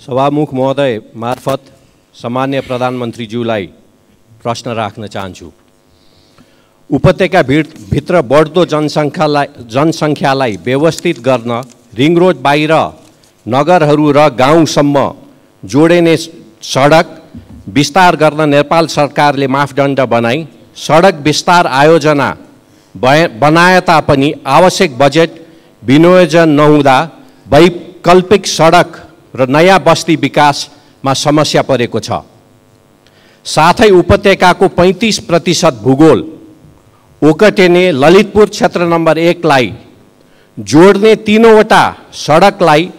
सभामुख महोदय मार्फत सम्मान्य प्रधानमन्त्रीज्यूलाई प्रश्न राख्न चाहन्छु। उपत्यका भित्र बढ्दो जनसङ्ख्यालाई व्यवस्थित गर्न रिङ रोड बाहिर नगरहरू र गाउँसम्म जोडिने सडक विस्तार गर्न नेपाल सरकारले मापदण्ड बनाई सडक विस्तार आयोजना बनाए तापनि आवश्यक बजेट विनियोजन नहुँदा वैकल्पिक सडक र नयाँ बस्ती विकासमा समस्या परेको छ। साथै उपत्यकाको 35% भूगोल ओकटेने ललितपुर क्षेत्र नम्बर 1 लाई जोड्ने तीनवटा सडकलाई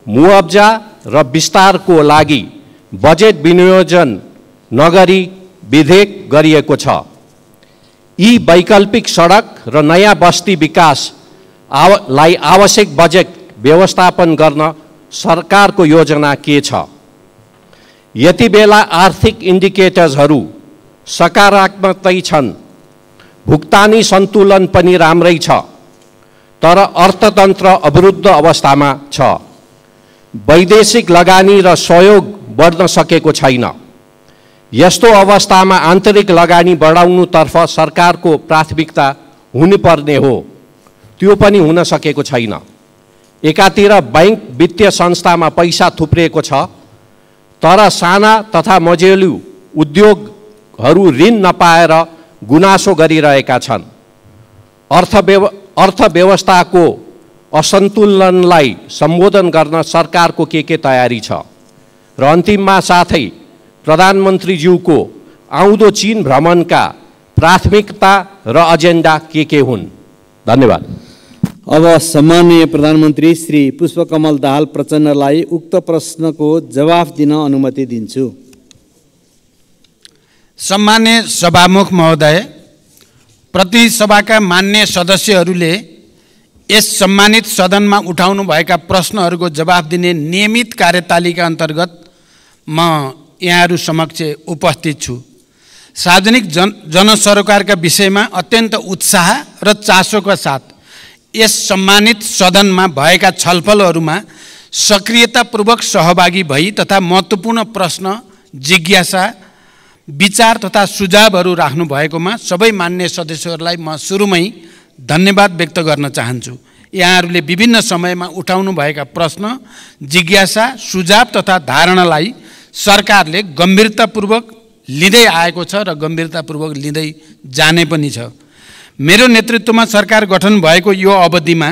मुआब्जा र विस्तारको लागि बजेट विनियोजन नगरी विधेयक गरिएको छ। यी वैकल्पिक सडक र नयाँ बस्ती विकास लाई आवश्यक बजेट व्यवस्थापन गर्न सरकारको योजना के छ? यति बेला आर्थिक इन्डिकेटर्सहरू सकारात्मकै छन्, भुक्तानी सन्तुलन पनि राम्रै छ, तर अर्थतन्त्र अवरुद्ध अवस्थामा छ। वैदेशिक लगानी र सहयोग बढ्न सकेको छैन। यस्तो अवस्थामा आन्तरिक लगानी बढाउनुतर्फ सरकारको प्राथमिकता हुनुपर्ने हो, त्यो पनि हुन सकेको छैन। एकातिर बैंक वित्तीय संस्थामा पैसा थुप्रिएको छ, तर साना तथा मझौले उद्योगहरू ऋण नपाएर गुनासो गरिरहेका छन्। अर्थव्यवस्थाको असन्तुलनलाई सम्बोधन गर्न सरकारको के तयारी छ? र अन्तिममा साथै प्रधानमन्त्रीज्यूको आउँदो चीन भ्रमणका प्राथमिकता र एजेन्डा के हुन्? धन्यवाद। अब सम्माननीय प्रधानमन्त्री श्री पुष्पकमल दाहाल प्रचण्डलाई उक्त प्रश्नको जवाफ दिन अनुमति दिन्छु। सम्मान्य सभामुख महोदय, प्रतिसभाका मान्य सदस्यहरूले यस सम्मानित सदनमा उठाउनु भएका प्रश्नहरूको जवाफ दिने नियमित कार्यतालिका अन्तर्गत म यहाँहरू समक्ष उपस्थित छु। सार्वजनिक जनसरोकारका विषयमा अत्यन्त उत्साह र चासोका साथ यस सम्मानित सदनमा भएका छलफलहरूमा सक्रियतापूर्वक सहभागी भई तथा महत्त्वपूर्ण प्रश्न, जिज्ञासा, विचार तथा सुझावहरू राख्नु भएकोमा सबै मान्य सदस्यहरूलाई म सुरुमै धन्यवाद व्यक्त गर्न चाहन्छु। यहाँहरूले विभिन्न समयमा उठाउनु भएका प्रश्न, जिज्ञासा, सुझाव तथा धारणालाई सरकारले गम्भीरतापूर्वक लिँदै आएको छ र गम्भीरतापूर्वक लिँदै जाने पनि छ। मेरो नेतृत्वमा सरकार गठन भएको यो अवधिमा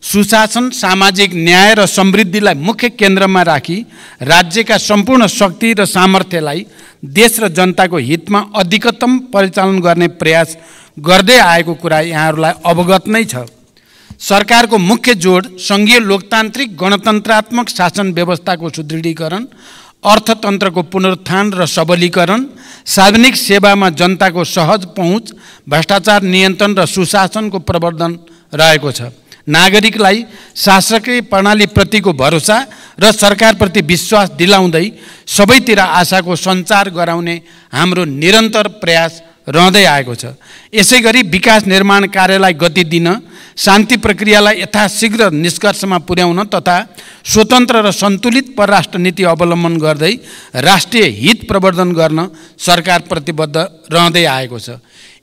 सुशासन, सामाजिक न्याय र समृद्धिलाई मुख्य केन्द्रमा राखी राज्यका सम्पूर्ण शक्ति र सामर्थ्यलाई देश र जनताको हितमा अधिकतम परिचालन गर्ने प्रयास गर्दै आएको कुरा यहाँहरूलाई अवगत नै छ। सरकारको मुख्य जोड सङ्घीय लोकतान्त्रिक गणतन्त्रात्मक शासन व्यवस्थाको सुदृढीकरण, अर्थतन्त्रको पुनरुत्थान र सबलीकरण, सार्वजनिक सेवामा जनताको सहज पहुँच, भ्रष्टाचार नियन्त्रण र सुशासनको प्रवर्धन रहेको छ। नागरिकलाई शासकीय प्रणालीप्रतिको भरोसा र सरकारप्रति विश्वास दिलाउँदै सबैतिर आशाको सञ्चार गराउने हाम्रो निरन्तर प्रयास रहँदै आएको छ। यसैगरी विकास निर्माण कार्यलाई गति दिन, शान्ति प्रक्रियालाई यथाशीघ्र निष्कर्षमा पुर्याउन तथा स्वतन्त्र र सन्तुलित परराष्ट्र नीति अवलम्बन गर्दै राष्ट्रिय हित प्रवर्धन गर्न सरकार प्रतिबद्ध रहँदै आएको छ।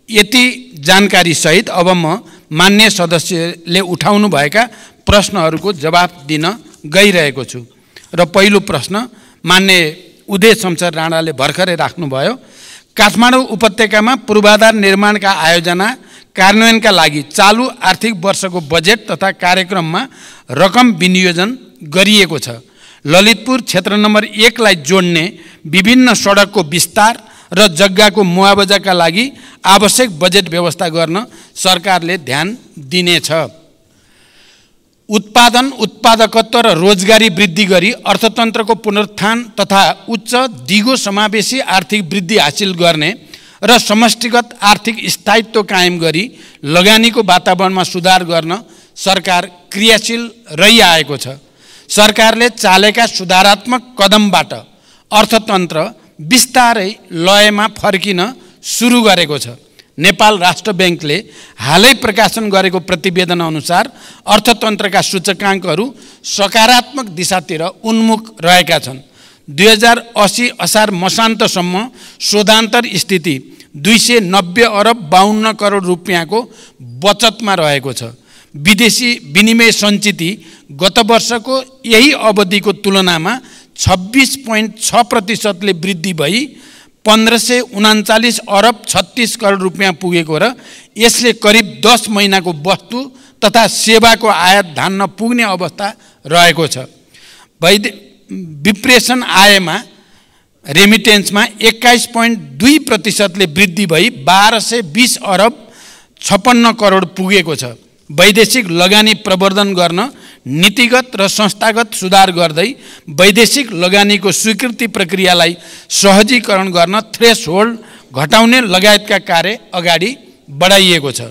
यति जानकारी सहित अब म मान्य सदस्यले उठाउनु भएका प्रश्नहरूको जवाफ दिन गइरहेको छु। र पहिलो प्रश्न मान्य उदय शमशेर राणाले भर्खरै राख्नुभयो। काठमाडौँ उपत्यकामा पूर्वाधार निर्माणका आयोजना कार्यान्वयनका लागि चालु आर्थिक वर्षको बजेट तथा कार्यक्रममा रकम विनियोजन गरिएको छ। ललितपुर क्षेत्र नम्बर 1 लाई जोड्ने विभिन्न सडकको विस्तार र जग्गाको मुआवजाका लागि आवश्यक बजेट व्यवस्था गर्न सरकारले ध्यान दिनेछ। उत्पादन, उत्पादकत्व र रोजगारी वृद्धि गरी अर्थतन्त्रको पुनरुत्थान तथा उच्च दिगो समावेशी आर्थिक वृद्धि हासिल गर्ने र समष्टिगत आर्थिक स्थायित्व कायम गरी लगानीको वातावरणमा सुधार गर्न सरकार क्रियाशील रहिआएको छ। सरकारले चालेका सुधारात्मक कदमबाट अर्थतन्त्र बिस्तारै लयमा फर्किन सुरु गरेको छ। नेपाल राष्ट्र बैंकले हालै प्रकाशन गरेको प्रतिवेदन अनुसार अर्थतन्त्रका सूचकाङ्कहरू सकारात्मक दिशातिर उन्मुख रहेका छन्। 2080 असार मसान्तसम्म शोधान्तर स्थिति 290 अरब 52 करोड रुपियाँको बचतमा रहेको छ। विदेशी विनिमय सञ्चिति गत वर्षको यही अवधिको तुलनामा 26.6% वृद्धि भई 1539 अरब 36 करोड रुपियाँ पुगेको र यसले करिब 10 महिनाको वस्तु तथा सेवाको आयात धान्न पुग्ने अवस्था रहेको छ। विप्रेषण आयमा रेमिटेन्समा 21.2%ले वृद्धि भई 1220 अरब 56 करोड पुगेको छ। वैदेशिक लगानी प्रवर्धन गर्न नीतिगत र संस्थागत सुधार गर्दै वैदेशिक लगानीको स्वीकृति प्रक्रियालाई सहजीकरण गर्न थ्रेसहोल्ड घटाउने लगायतका कार्य अगाडि बढाइएको छ।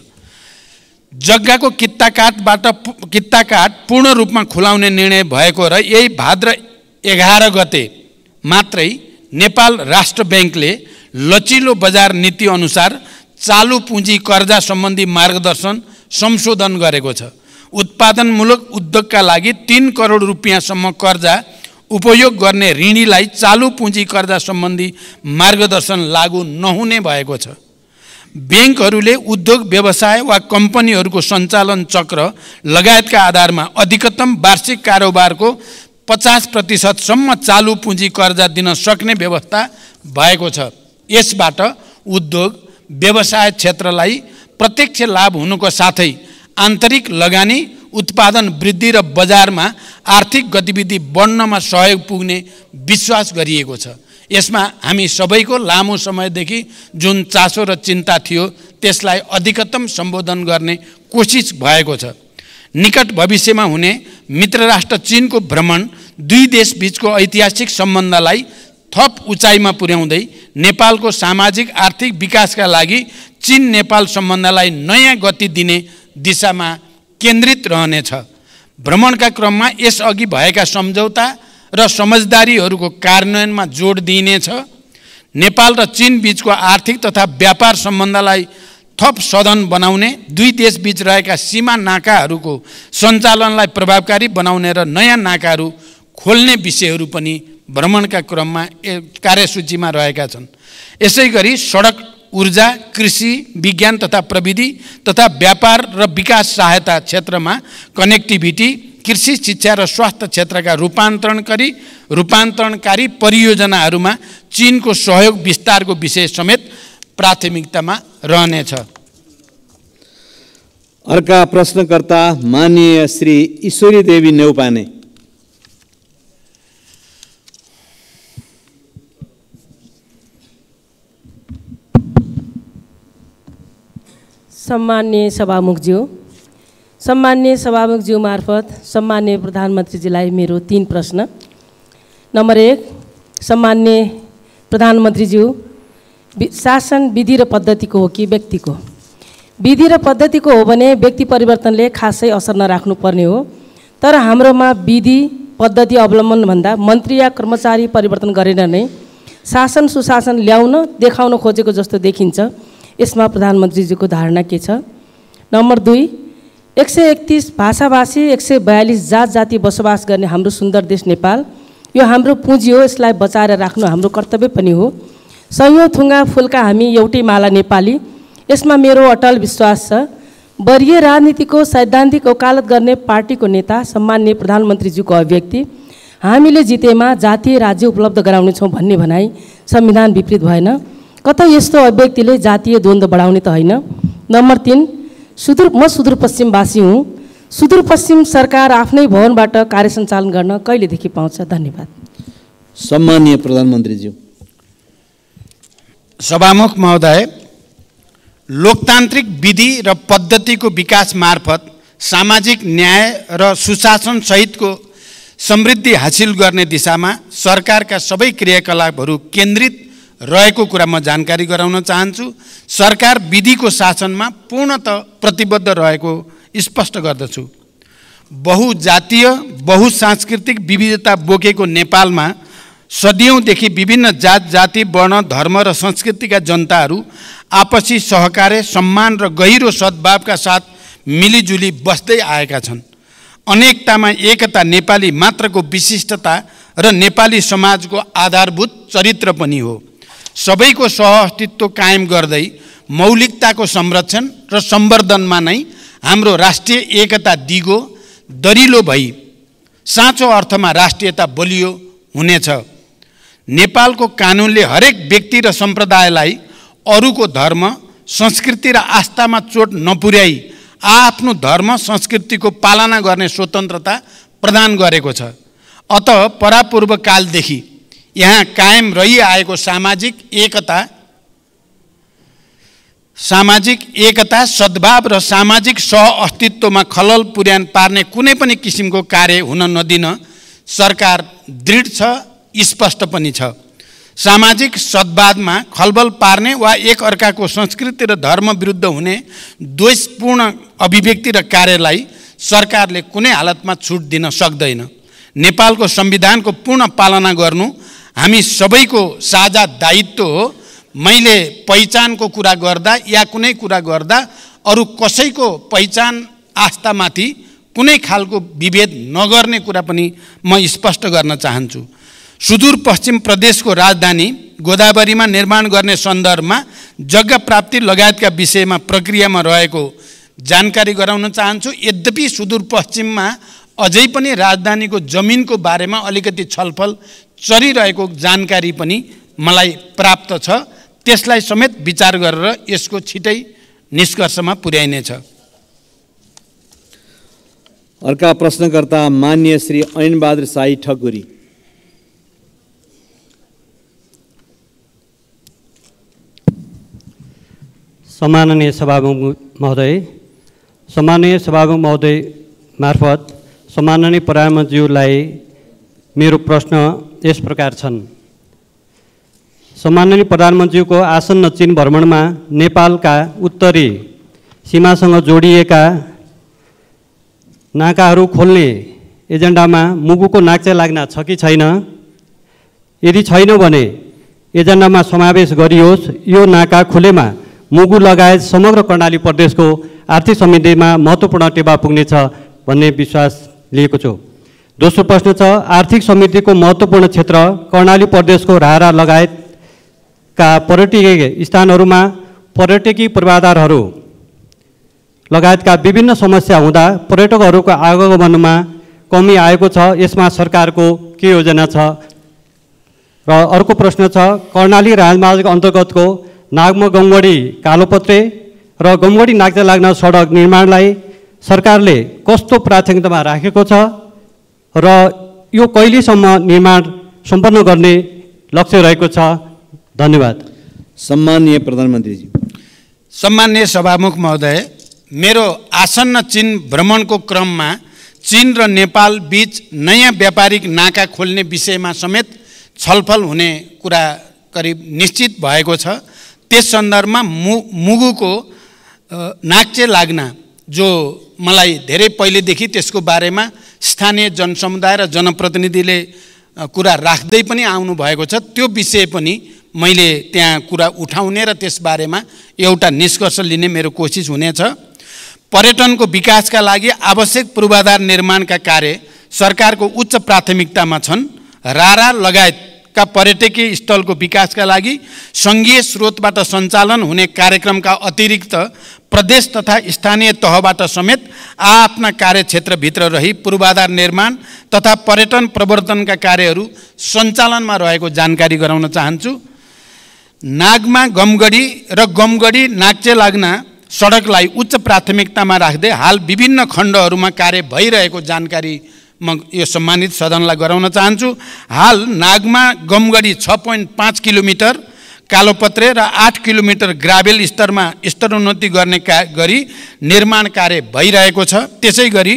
जग्गाको कित्ताकाट पूर्ण रूपमा खुलाउने निर्णय भएको र यही भाद्र 11 गते मात्रै नेपाल राष्ट्र ब्याङ्कले लचिलो बजार नीति अनुसार चालु पुँजी कर्जा सम्बन्धी मार्गदर्शन संशोधन गरेको छ। उत्पादनमूलक उद्योगका लागि 3 करोड रुपियाँसम्म कर्जा उपयोग गर्ने ऋणीलाई चालु पुँजी कर्जा सम्बन्धी मार्गदर्शन लागू नहुने भएको छ। ब्याङ्कहरूले उद्योग व्यवसाय वा कम्पनीहरूको सञ्चालन चक्र लगायतका आधारमा अधिकतम वार्षिक कारोबारको 50% सम्म चालु पुँजी कर्जा दिन सक्ने व्यवस्था भएको छ। यसबाट उद्योग व्यवसाय क्षेत्रलाई प्रत्यक्ष लाभ हुनुको साथै आन्तरिक लगानी उत्पादन वृद्धि र बजारमा आर्थिक गतिविधि बढ्नमा सहयोग पुग्ने विश्वास गरिएको छ। यसमा हामी सबैको लामो समयदेखि जुन चासो र चिन्ता थियो त्यसलाई अधिकतम सम्बोधन गर्ने कोसिस भएको छ। निकट भविष्यमा हुने मित्र राष्ट्र चीनको भ्रमण दुई देशबीचको ऐतिहासिक सम्बन्धलाई थप उचाइमा पुर्याउँदै नेपालको सामाजिक आर्थिक विकासका लागि चीन नेपाल सम्बन्धलाई नयाँ गति दिने दिशामा केन्द्रित रहनेछ। भ्रमणका क्रममा यसअघि भएका सम्झौता र समझदारीहरूको कार्यान्वयनमा जोड दिइनेछ। नेपाल र चीन बीचको आर्थिक तथा व्यापार सम्बन्धलाई थप सधन बनाउने, दुई देशबीच रहेका सीमा नाकाहरूको सञ्चालनलाई प्रभावकारी बनाउने र नयाँ नाकाहरू खोल्ने विषयहरू पनि भ्रमणका क्रममा कार्यसूचीमा रहेका छन्। यसैगरी सडक, ऊर्जा, कृषि, विज्ञान तथा प्रविधि तथा व्यापार र विकास सहायता क्षेत्रमा कनेक्टिभिटी, कृषि, शिक्षा र स्वास्थ्य क्षेत्रका रूपान्तरणकारी परियोजनाहरूमा चीनको सहयोग विस्तारको विषय समेत प्राथमिकतामा रहनेछ। अर्का प्रश्नकर्ता माननीय श्री ईश्वरी देवी नेउपाने। सम्मान्य सभामुखज्यू मार्फत सम्मान्य प्रधानमन्त्रीजीलाई मेरो 3 प्रश्न। नम्बर 1, सम्मान्य प्रधानमन्त्रीज्यू, शासन विधि र पद्धतिको हो कि व्यक्तिको? विधि र पद्धतिको हो भने व्यक्ति परिवर्तनले खासै असर नराख्नुपर्ने हो, तर हाम्रोमा विधि पद्धति अवलम्बन भन्दा मन्त्री या कर्मचारी परिवर्तन गरेर नै शासन सुशासन ल्याउन देखाउन खोजेको जस्तो देखिन्छ। यसमा प्रधानमन्त्रीजीको धारणा के छ? नम्बर 2, 131 भाषाभाषी 142 जात जाति बसोबास गर्ने हाम्रो सुन्दर देश नेपाल, यो हाम्रो पुँजी हो, यसलाई बचाएर राख्नु हाम्रो कर्तव्य पनि हो। सयौं थुङ्गा फुलका हामी एउटै माला नेपाली, यसमा मेरो अटल विश्वास छ। वरिय राजनीतिको सैद्धान्तिक वकालत गर्ने पार्टीको नेता सम्मान्य प्रधानमन्त्रीज्यूको अभिव्यक्ति हामीले जितेमा जातीय राज्य उपलब्ध गराउनेछौँ भन्ने भनाइ संविधान विपरीत भएन? कतै यस्तो अभिव्यक्तिले जातीय द्वन्द्व बढाउने त होइन? नम्बर 3, म सुदूरपश्चिमवासी हुँ। सुदूरपश्चिम सरकार आफ्नै भवनबाट कार्य सञ्चालन गर्न कहिलेदेखि पाउँछ? धन्यवाद। सम्माननीय प्रधानमन्त्रीज्यू। सभामुख महोदय, लोकतान्त्रिक विधि र पद्धतिको विकास मार्फत सामाजिक न्याय र सुशासन सहितको समृद्धि हासिल गर्ने दिशामा सरकारका सबै क्रियाकलापहरू केन्द्रित रहेको कुरा म जानकारी गराउन चाहन्छु। सरकार विधिको शासनमा पूर्णतः प्रतिबद्ध रहेको स्पष्ट गर्दछु। बहुजातीय बहुसांस्कृतिक विविधता बोकेको नेपालमा सदियौँदेखि विभिन्न जात जाति वर्ण धर्म र संस्कृतिका जनताहरू आपसी सहकार्य सम्मान र गहिरो सद्भावका साथ मिलिजुली बस्दै आएका छन्। अनेकतामा एकता नेपाली मात्रको विशिष्टता र नेपाली समाजको आधारभूत चरित्र पनि हो। सबैको सहअस्तित्व कायम गर्दै मौलिकताको संरक्षण र सम्वर्धनमा नै हाम्रो राष्ट्रिय एकता दिगो दरिलो भई साँचो अर्थमा राष्ट्रियता बलियो हुनेछ। नेपालको कानुनले हरेक व्यक्ति र सम्प्रदायलाई अरूको धर्म संस्कृति र आस्थामा चोट नपुर्याई आफ्नो धर्म संस्कृतिको पालना गर्ने स्वतन्त्रता प्रदान गरेको छ। अत परापूर्व कालदेखि यहाँ कायम रहिआएको सामाजिक एकता सद्भाव र सामाजिक सहअस्तित्वमा खलल पुर्यान पार्ने कुनै पनि किसिमको कार्य हुन नदिन सरकार दृढ छ, स्पष्ट पनि छ। सामाजिक सद्भावमा खलबल पार्ने वा एक अर्काको संस्कृति र धर्म विरुद्ध हुने द्वेषपूर्ण अभिव्यक्ति र कार्यलाई सरकारले कुनै हालतमा छुट दिन सक्दैन। नेपालको संविधानको पूर्ण पालना गर्नु हामी सबैको साझा दायित्व हो। मैले पहिचानको कुरा गर्दा या कुनै कुरा गर्दा अरू कसैको पहिचान आस्थामाथि कुनै खालको विभेद नगर्ने कुरा पनि म स्पष्ट गर्न चाहन्छु। सुदूरपश्चिम प्रदेशको राजधानी गोदावरीमा निर्माण गर्ने सन्दर्भमा जग्गा प्राप्ति लगायतका विषयमा प्रक्रियामा रहेको जानकारी गराउन चाहन्छु। यद्यपि सुदूरपश्चिममा अझै पनि राजधानीको जमिनको बारेमा अलिकति छलफल चलिरहेको जानकारी पनि मलाई प्राप्त छ। त्यसलाई समेत विचार गरेर यसको छिटै निष्कर्षमा पुर्याइनेछ। अर्का प्रश्नकर्ता माननीय श्री ऐनबहादुर शाही ठकुरी। सम्माननीय सभामुख महोदय मार्फत सम्माननीय प्रधानमन्त्रीज्यूलाई मेरो प्रश्न यस प्रकार छन्। सम्माननीय प्रधानमन्त्रीको आसन्न चीन भ्रमणमा नेपालका उत्तरी सीमासँग जोडिएका नाकाहरू खोल्ने एजेन्डामा मुगुको नाक्चा लाग्न छ कि छैन? यदि छैन भने एजेन्डामा समावेश गरियोस्। यो नाका खुलेमा मुगु लगायत समग्र कर्णाली प्रदेशको आर्थिक समृद्धिमा महत्त्वपूर्ण टेवा पुग्नेछ भन्ने विश्वास लिएको छु। दोस्रो प्रश्न छ, आर्थिक समृद्धिको महत्त्वपूर्ण क्षेत्र कर्णाली प्रदेशको रारा लगायतका पर्यटकीय स्थानहरूमा पर्यटकीय पूर्वाधारहरू लगायतका विभिन्न समस्या हुँदा पर्यटकहरूको आगमनमा कमी आएको छ। यसमा सरकारको के योजना छ? र अर्को प्रश्न छ, कर्णाली राजमार्ग अन्तर्गतको नागमा गमगढी कालोपत्रे र गमगढी नाक्चा लाग्न सडक निर्माणलाई सरकारले कस्तो प्राथमिकतामा राखेको छ र यो कहिलेसम्म निर्माण सम्पन्न गर्ने लक्ष्य रहेको छ? धन्यवाद। सम्माननीय प्रधानमन्त्रीजी। सम्माननीय सभामुख महोदय, मेरो आसन्न चीन भ्रमणको क्रममा चीन र नेपाल बीच नयाँ व्यापारिक नाका खोल्ने विषयमा समेत छलफल हुने कुरा करिब निश्चित भएको छ। त्यस सन्दर्भमा मुगुको नाक्चे लाग्न जो मलाई धेरै पहिलेदेखि त्यसको बारेमा स्थानीय जनसमुदाय र जनप्रतिनिधिले कुरा राख्दै पनि आउनु भएको छ। त्यो विषय पनि मैले त्यहाँ कुरा उठाउने र त्यसबारेमा एउटा निष्कर्ष लिने मेरो कोसिस हुनेछ। पर्यटनको विकासका लागि आवश्यक पूर्वाधार निर्माणका कार्य सरकारको उच्च प्राथमिकतामा छन्। रारा लगायतका पर्यटकीय स्थलको विकासका लागि सङ्घीय स्रोतबाट सञ्चालन हुने कार्यक्रमका अतिरिक्त प्रदेश तथा स्थानीय तहबाट समेत आफ्ना कार्यक्षेत्रभित्र रही पूर्वाधार निर्माण तथा पर्यटन प्रवर्धनका कार्यहरू सञ्चालनमा रहेको जानकारी गराउन चाहन्छु। नागमा गमगढी र गमगढी नाक्चे लाग्न सडकलाई उच्च प्राथमिकतामा राख्दै हाल विभिन्न खण्डहरूमा कार्य भइरहेको जानकारी म यो सम्मानित सदनलाई गराउन चाहन्छु। हाल नागमा गमगढी 6.5 किलोमिटर, कालोपत्रे र 8 किलोमिटर ग्राभेल स्तरमा स्तरोन्नति गर्ने गरी निर्माण कार्य भइरहेको छ। त्यसै गरी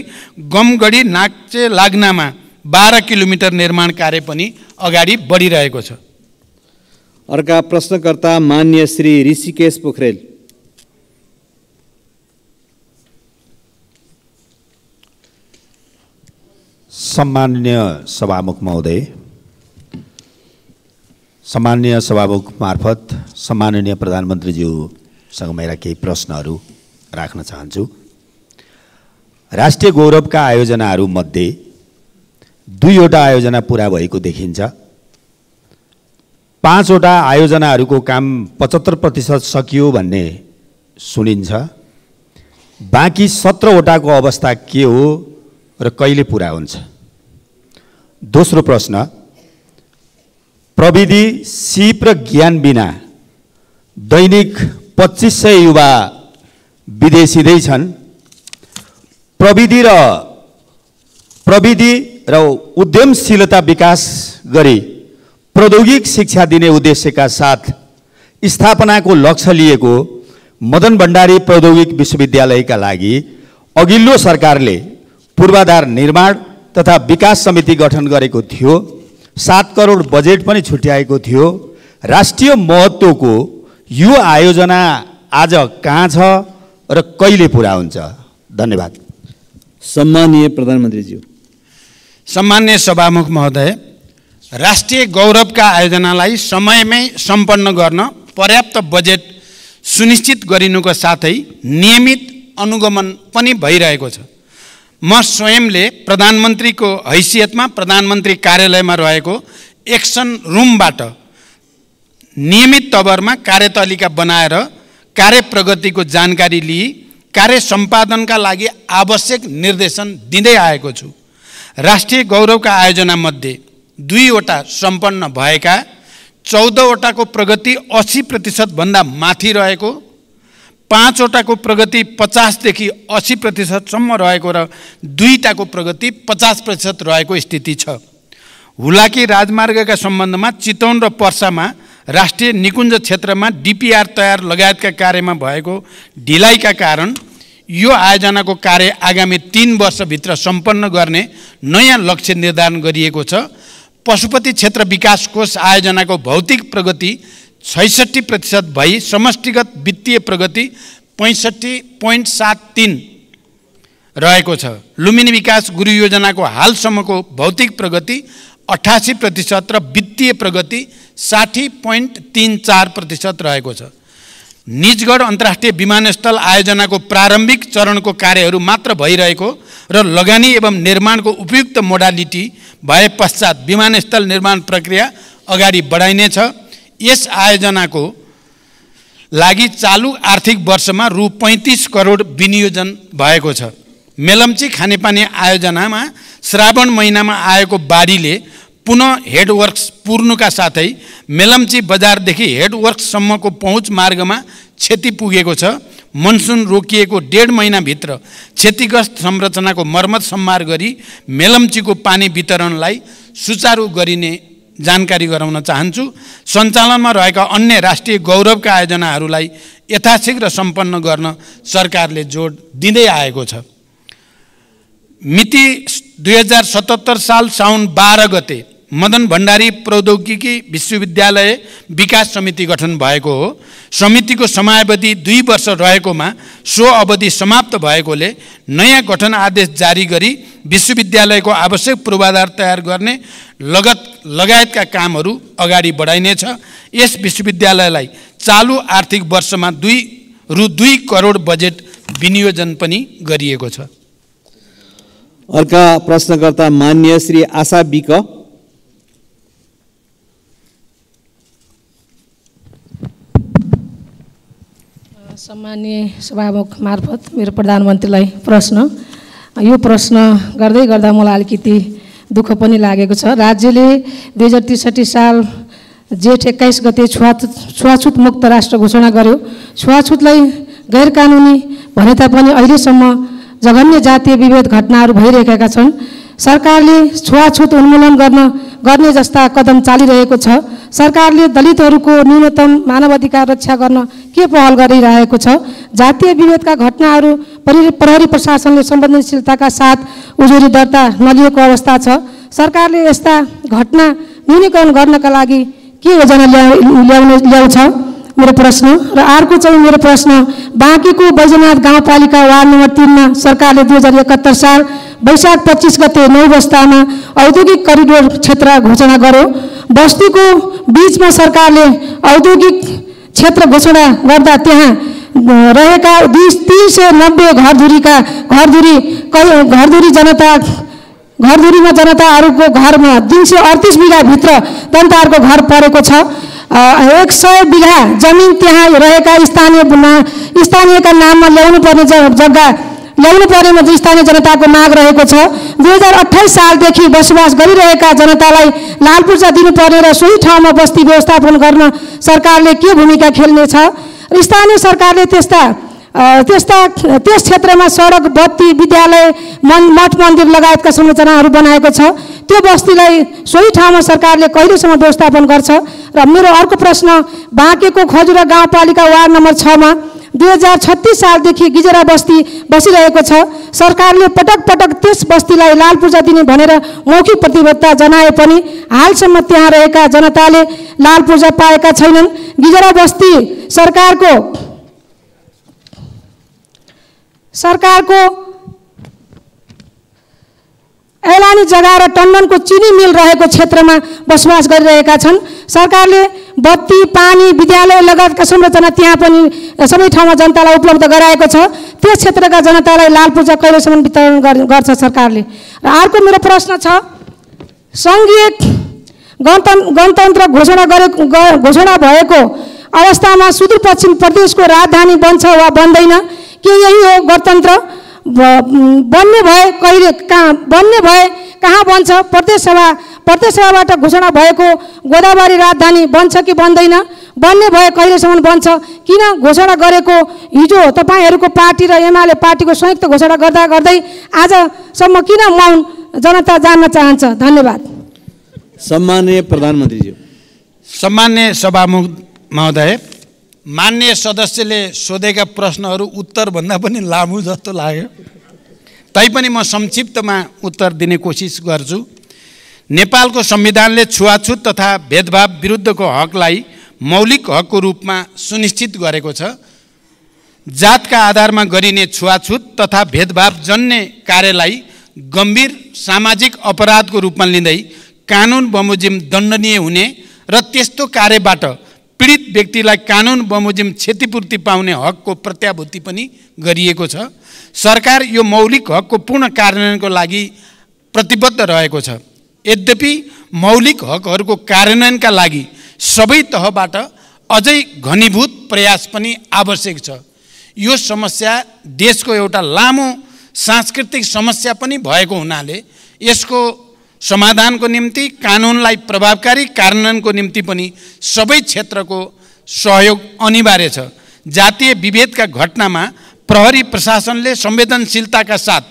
गमगढी नाक्चे लाग्नमा 12 किलोमिटर निर्माण कार्य पनि अगाडि बढिरहेको छ। अर्का प्रश्नकर्ता माननीय श्री ऋषिकेश पोखरेल। सम्माननीय सभामुख महोदय, सम्माननीय सभामुख मार्फत सम्माननीय प्रधानमन्त्रीज्यूसँग मेरा केही प्रश्नहरू राख्न चाहन्छु। राष्ट्रिय गौरवका आयोजनाहरूमध्ये 2वटा आयोजना पुरा भएको देखिन्छ। 5वटा आयोजनाहरूको काम 75% सकियो भन्ने सुनिन्छ। बाँकी 17वटाको अवस्था के हो र कहिले पुरा हुन्छ? दोस्रो प्रश्न, प्रविधि, सिप र ज्ञान बिना दैनिक 2500 युवा विदेशिँदै छन्। प्रविधि र उद्यमशीलता विकास गरी प्रौद्योगिक शिक्षा दिने उद्देश्यका साथ स्थापनाको लक्ष्य लिएको मदन भण्डारी प्रौद्योगिक विश्वविद्यालयका लागि अघिल्लो सरकारले पूर्वाधार निर्माण तथा विकास समिति गठन गरेको थियो। 7 करोड बजेट पनि छुट्याएको थियो। राष्ट्रिय महत्त्वको यो आयोजना आज कहाँ छ र कहिले पुरा हुन्छ? धन्यवाद। सम्माननीय प्रधानमन्त्रीज्यू। सम्मान्य सभामुख महोदय, राष्ट्रिय गौरवका आयोजनालाई समयमै सम्पन्न गर्न पर्याप्त बजेट सुनिश्चित गरिनुको साथै नियमित अनुगमन पनि भइरहेको छ। म स्वयंले प्रधानमन्त्रीको हैसियतमा प्रधानमन्त्री कार्यालयमा रहेको एक्सन रुमबाट नियमित तवरमा कार्यतालिका बनाएर कार्य प्रगतिको जानकारी लिई कार्य सम्पादनका लागि आवश्यक निर्देशन दिँदै आएको छु। राष्ट्रिय गौरवका आयोजनामध्ये 2वटा सम्पन्न भएका, 14वटाको प्रगति 80% भन्दा माथि रहेको, 5वटाको प्रगति 50 देखि 80% सम्म रहेको र 2टाको प्रगति 50% रहेको स्थिति छ। हुलाकी राजमार्गका सम्बन्धमा चितवन र पर्सामा राष्ट्रिय निकुञ्ज क्षेत्रमा डीपीआर तयार लगायतका कार्यमा भएको ढिलाइका कारण यो आयोजनाको कार्य आगामी 3 वर्षभित्र सम्पन्न गर्ने नयाँ लक्ष्य निर्धारण गरिएको छ। पशुपति क्षेत्र विकास कोष आयोजनाको भौतिक प्रगति 66% भई समष्टिगत वित्तीय प्रगति 65.73 रहेको छ। लुम्बिनी विकास गुरु योजनाको हालसम्मको भौतिक प्रगति 88% र वित्तीय प्रगति 60.34% रहेको छ। निजगढ अन्तर्राष्ट्रिय विमानस्थल आयोजनाको प्रारम्भिक चरणको कार्यहरू मात्र भइरहेको र लगानी एवं निर्माणको उपयुक्त मोडालिटी भए पश्चात विमानस्थल निर्माण प्रक्रिया अगाडि बढाइनेछ। यस आयोजनाको लागि चालु आर्थिक वर्षमा रु 35 करोड विनियोजन भएको छ। मेलम्ची खानेपानी आयोजनामा श्रावण महिनामा आएको बाढीले पुनः हेडवर्क्स पुर्नुका साथै मेलम्ची बजारदेखि हेडवर्क्ससम्मको पहुँच मार्गमा क्षति पुगेको छ। मनसुन रोकिएको 1.5 महिनाभित्र क्षतिग्रस्त संरचनाको मर्मत सम्मार गरी मेलम्चीको पानी वितरणलाई सुचारू गरिने जानकारी गराउन चाहन्छु। सञ्चालनमा रहेका अन्य राष्ट्रिय गौरवका आयोजनाहरूलाई यथाशीघ्र सम्पन्न गर्न सरकारले जोड दिँदै आएको छ। मिति 2077 साल साउन 12 गते मदन भण्डारी प्रौद्योगिकी विश्वविद्यालय विकास समिति गठन भएको हो। समितिको समयावधि 2 वर्ष रहेकोमा सो अवधि समाप्त भएकोले नयाँ गठन आदेश जारी गरी विश्वविद्यालयको आवश्यक पूर्वाधार तयार गर्ने लगायतका कामहरू अगाडि बढाइनेछ। यस विश्वविद्यालयलाई चालु आर्थिक वर्षमा रु 2 करोड बजेट विनियोजन पनि गरिएको छ। अर्का प्रश्नकर्ता मान्य श्री आशा बिक। सम्माननीय सभामुख मार्फत मेरो प्रधानमन्त्रीलाई प्रश्न, यो प्रश्न गर्दै गर्दा मलाई अलिकति दुःख पनि लागेको छ। राज्यले 2063 साल जेठ 21 गते छुवाछुत मुक्त राष्ट्र घोषणा गर्यो। छुवाछुतलाई गैर कानुनी भने तापनि अहिलेसम्म जघन्य जातीय विभेद घटनाहरू भइरहेका छन्। सरकारले छुवाछुत उन्मूलन गर्ने जस्ता कदम चालिरहेको छ। सरकारले दलितहरूको न्यूनतम मानवाधिकार रक्षा गर्न के पहल गरिरहेको छ? जातीय विभेदका घटनाहरू प्रहरी प्रशासनले संवेदनशीलताका साथ उजुरी दर्ता नलिएको अवस्था छ। सरकारले यस्ता घटना न्यूनीकरण गर्नका लागि के योजना ल्याउँछ? मेरो प्रश्न। र अर्को चाहिँ मेरो प्रश्न, बाँकीको बैजनाथ गाउँपालिका वार्ड नम्बर 3 मा सरकारले 2071 साल वैशाख 25 गते 9 बस्तामा औद्योगिक करिडोर क्षेत्र घोषणा गर्यो। बस्तीको बीचमा सरकारले औद्योगिक क्षेत्र घोषणा गर्दा त्यहाँ रहेका 390 घरधुरी जनता घरधुरीमा जनताहरूको घरमा 238 बिघाभित्र जनताहरूको घर परेको छ। 100 बिघा जमिन त्यहाँ रहेका स्थानीयका नाममा ल्याउनु पर्ने जग्गा ल्याउनु पर्नेमा स्थानीय जनताको माग रहेको छ। 2028 सालदेखि बसोबास गरिरहेका जनतालाई लाल पूर्जा दिनुपर्ने र सोही ठाउँमा बस्ती व्यवस्थापन गर्न सरकारले के भूमिका खेल्नेछ? स्थानीय सरकारले त्यस क्षेत्रमा सडक, बत्ती, विद्यालय, मठ मन्दिर लगायतका संरचनाहरू बनाएको छ। त्यो बस्तीलाई सोही ठाउँमा सरकारले कहिलेसम्म व्यवस्थापन गर्छ? र मेरो अर्को प्रश्न, बाँकेको खजुरा गाउँपालिका वार्ड नम्बर 6 मा 2036 सालदेखि गिजरा बस्ती बसिरहेको छ। सरकारले पटक पटक त्यस बस्तीलाई लाल पूर्जा दिने भनेर मौखिक प्रतिबद्धता जनाए पनि हालसम्म त्यहाँ रहेका जनताले लाल पूर्जा पाएका छैनन्। गिजरा बस्ती सरकारको ऐलानी जग्गा र टन्डनको चिनी मिल रहेको क्षेत्रमा बसोबास गरिरहेका छन्। सरकारले बत्ती, पानी, विद्यालय लगायतका संरचना त्यहाँ पनि सबै ठाउँमा जनतालाई उपलब्ध गराएको छ। त्यस क्षेत्रका जनतालाई लाल पूर्जा कहिलेसम्म वितरण गर्छ सरकारले? र अर्को मेरो प्रश्न छ, सङ्घीय गणतन्त्र घोषणा भएको अवस्थामा सुदूरपश्चिम प्रदेशको राजधानी बन्छ वा बन्दैन? के यही हो गणतन्त्र? बन्ने भए कहाँ बन्छ? प्रदेशसभाबाट घोषणा भएको गोदावरी राजधानी बन्छ कि बन्दैन? बन्ने भए कहिलेसम्म बन्छ? किन घोषणा गरेको हिजो तपाईहरूको पार्टी र एमाले पार्टीको संयुक्त घोषणा गर्दै आजसम्म किन मौन? जनता जान्न चाहन्छ। धन्यवाद। सम्माननीय प्रधानमन्त्रीज्यू। सम्मान्य सभामुख महोदय, मान्य सदस्यले सोधेका प्रश्नहरू उत्तरभन्दा पनि लामो जस्तो लाग्यो, तैपनि म संक्षिप्तमा उत्तर दिने कोसिस गर्छु। नेपालको संविधानले छुवाछुत तथा भेदभाव विरुद्धको हकलाई मौलिक हकको रूपमा सुनिश्चित गरेको छ। जातका आधारमा गरिने छुवाछुत तथा भेदभाव जन्य कार्यलाई गम्भीर सामाजिक अपराधको रूपमा लिँदै कानुन बमोजिम दण्डनीय हुने र त्यस्तो कार्यबाट पीडित व्यक्तिलाई कानुन बमोजिम क्षतिपूर्ति पाउने हकको प्रत्याभूति पनि गरिएको छ। सरकार यो मौलिक हकको पूर्ण कार्यान्वयनको लागि प्रतिबद्ध रहेको छ। यद्यपि मौलिक हकहरूको कार्यान्वयनका लागि सबै तहबाट अझै घनीभूत प्रयास पनि आवश्यक छ। यो समस्या देशको एउटा लामो सांस्कृतिक समस्या पनि भएको हुनाले यसको समाधानको निम्ति कानुनलाई प्रभावकारी कार्यान्वयनको निम्ति पनि सबै क्षेत्रको सहयोग अनिवार्य छ। जातीय विभेदका घटनामा प्रहरी प्रशासनले संवेदनशीलताका साथ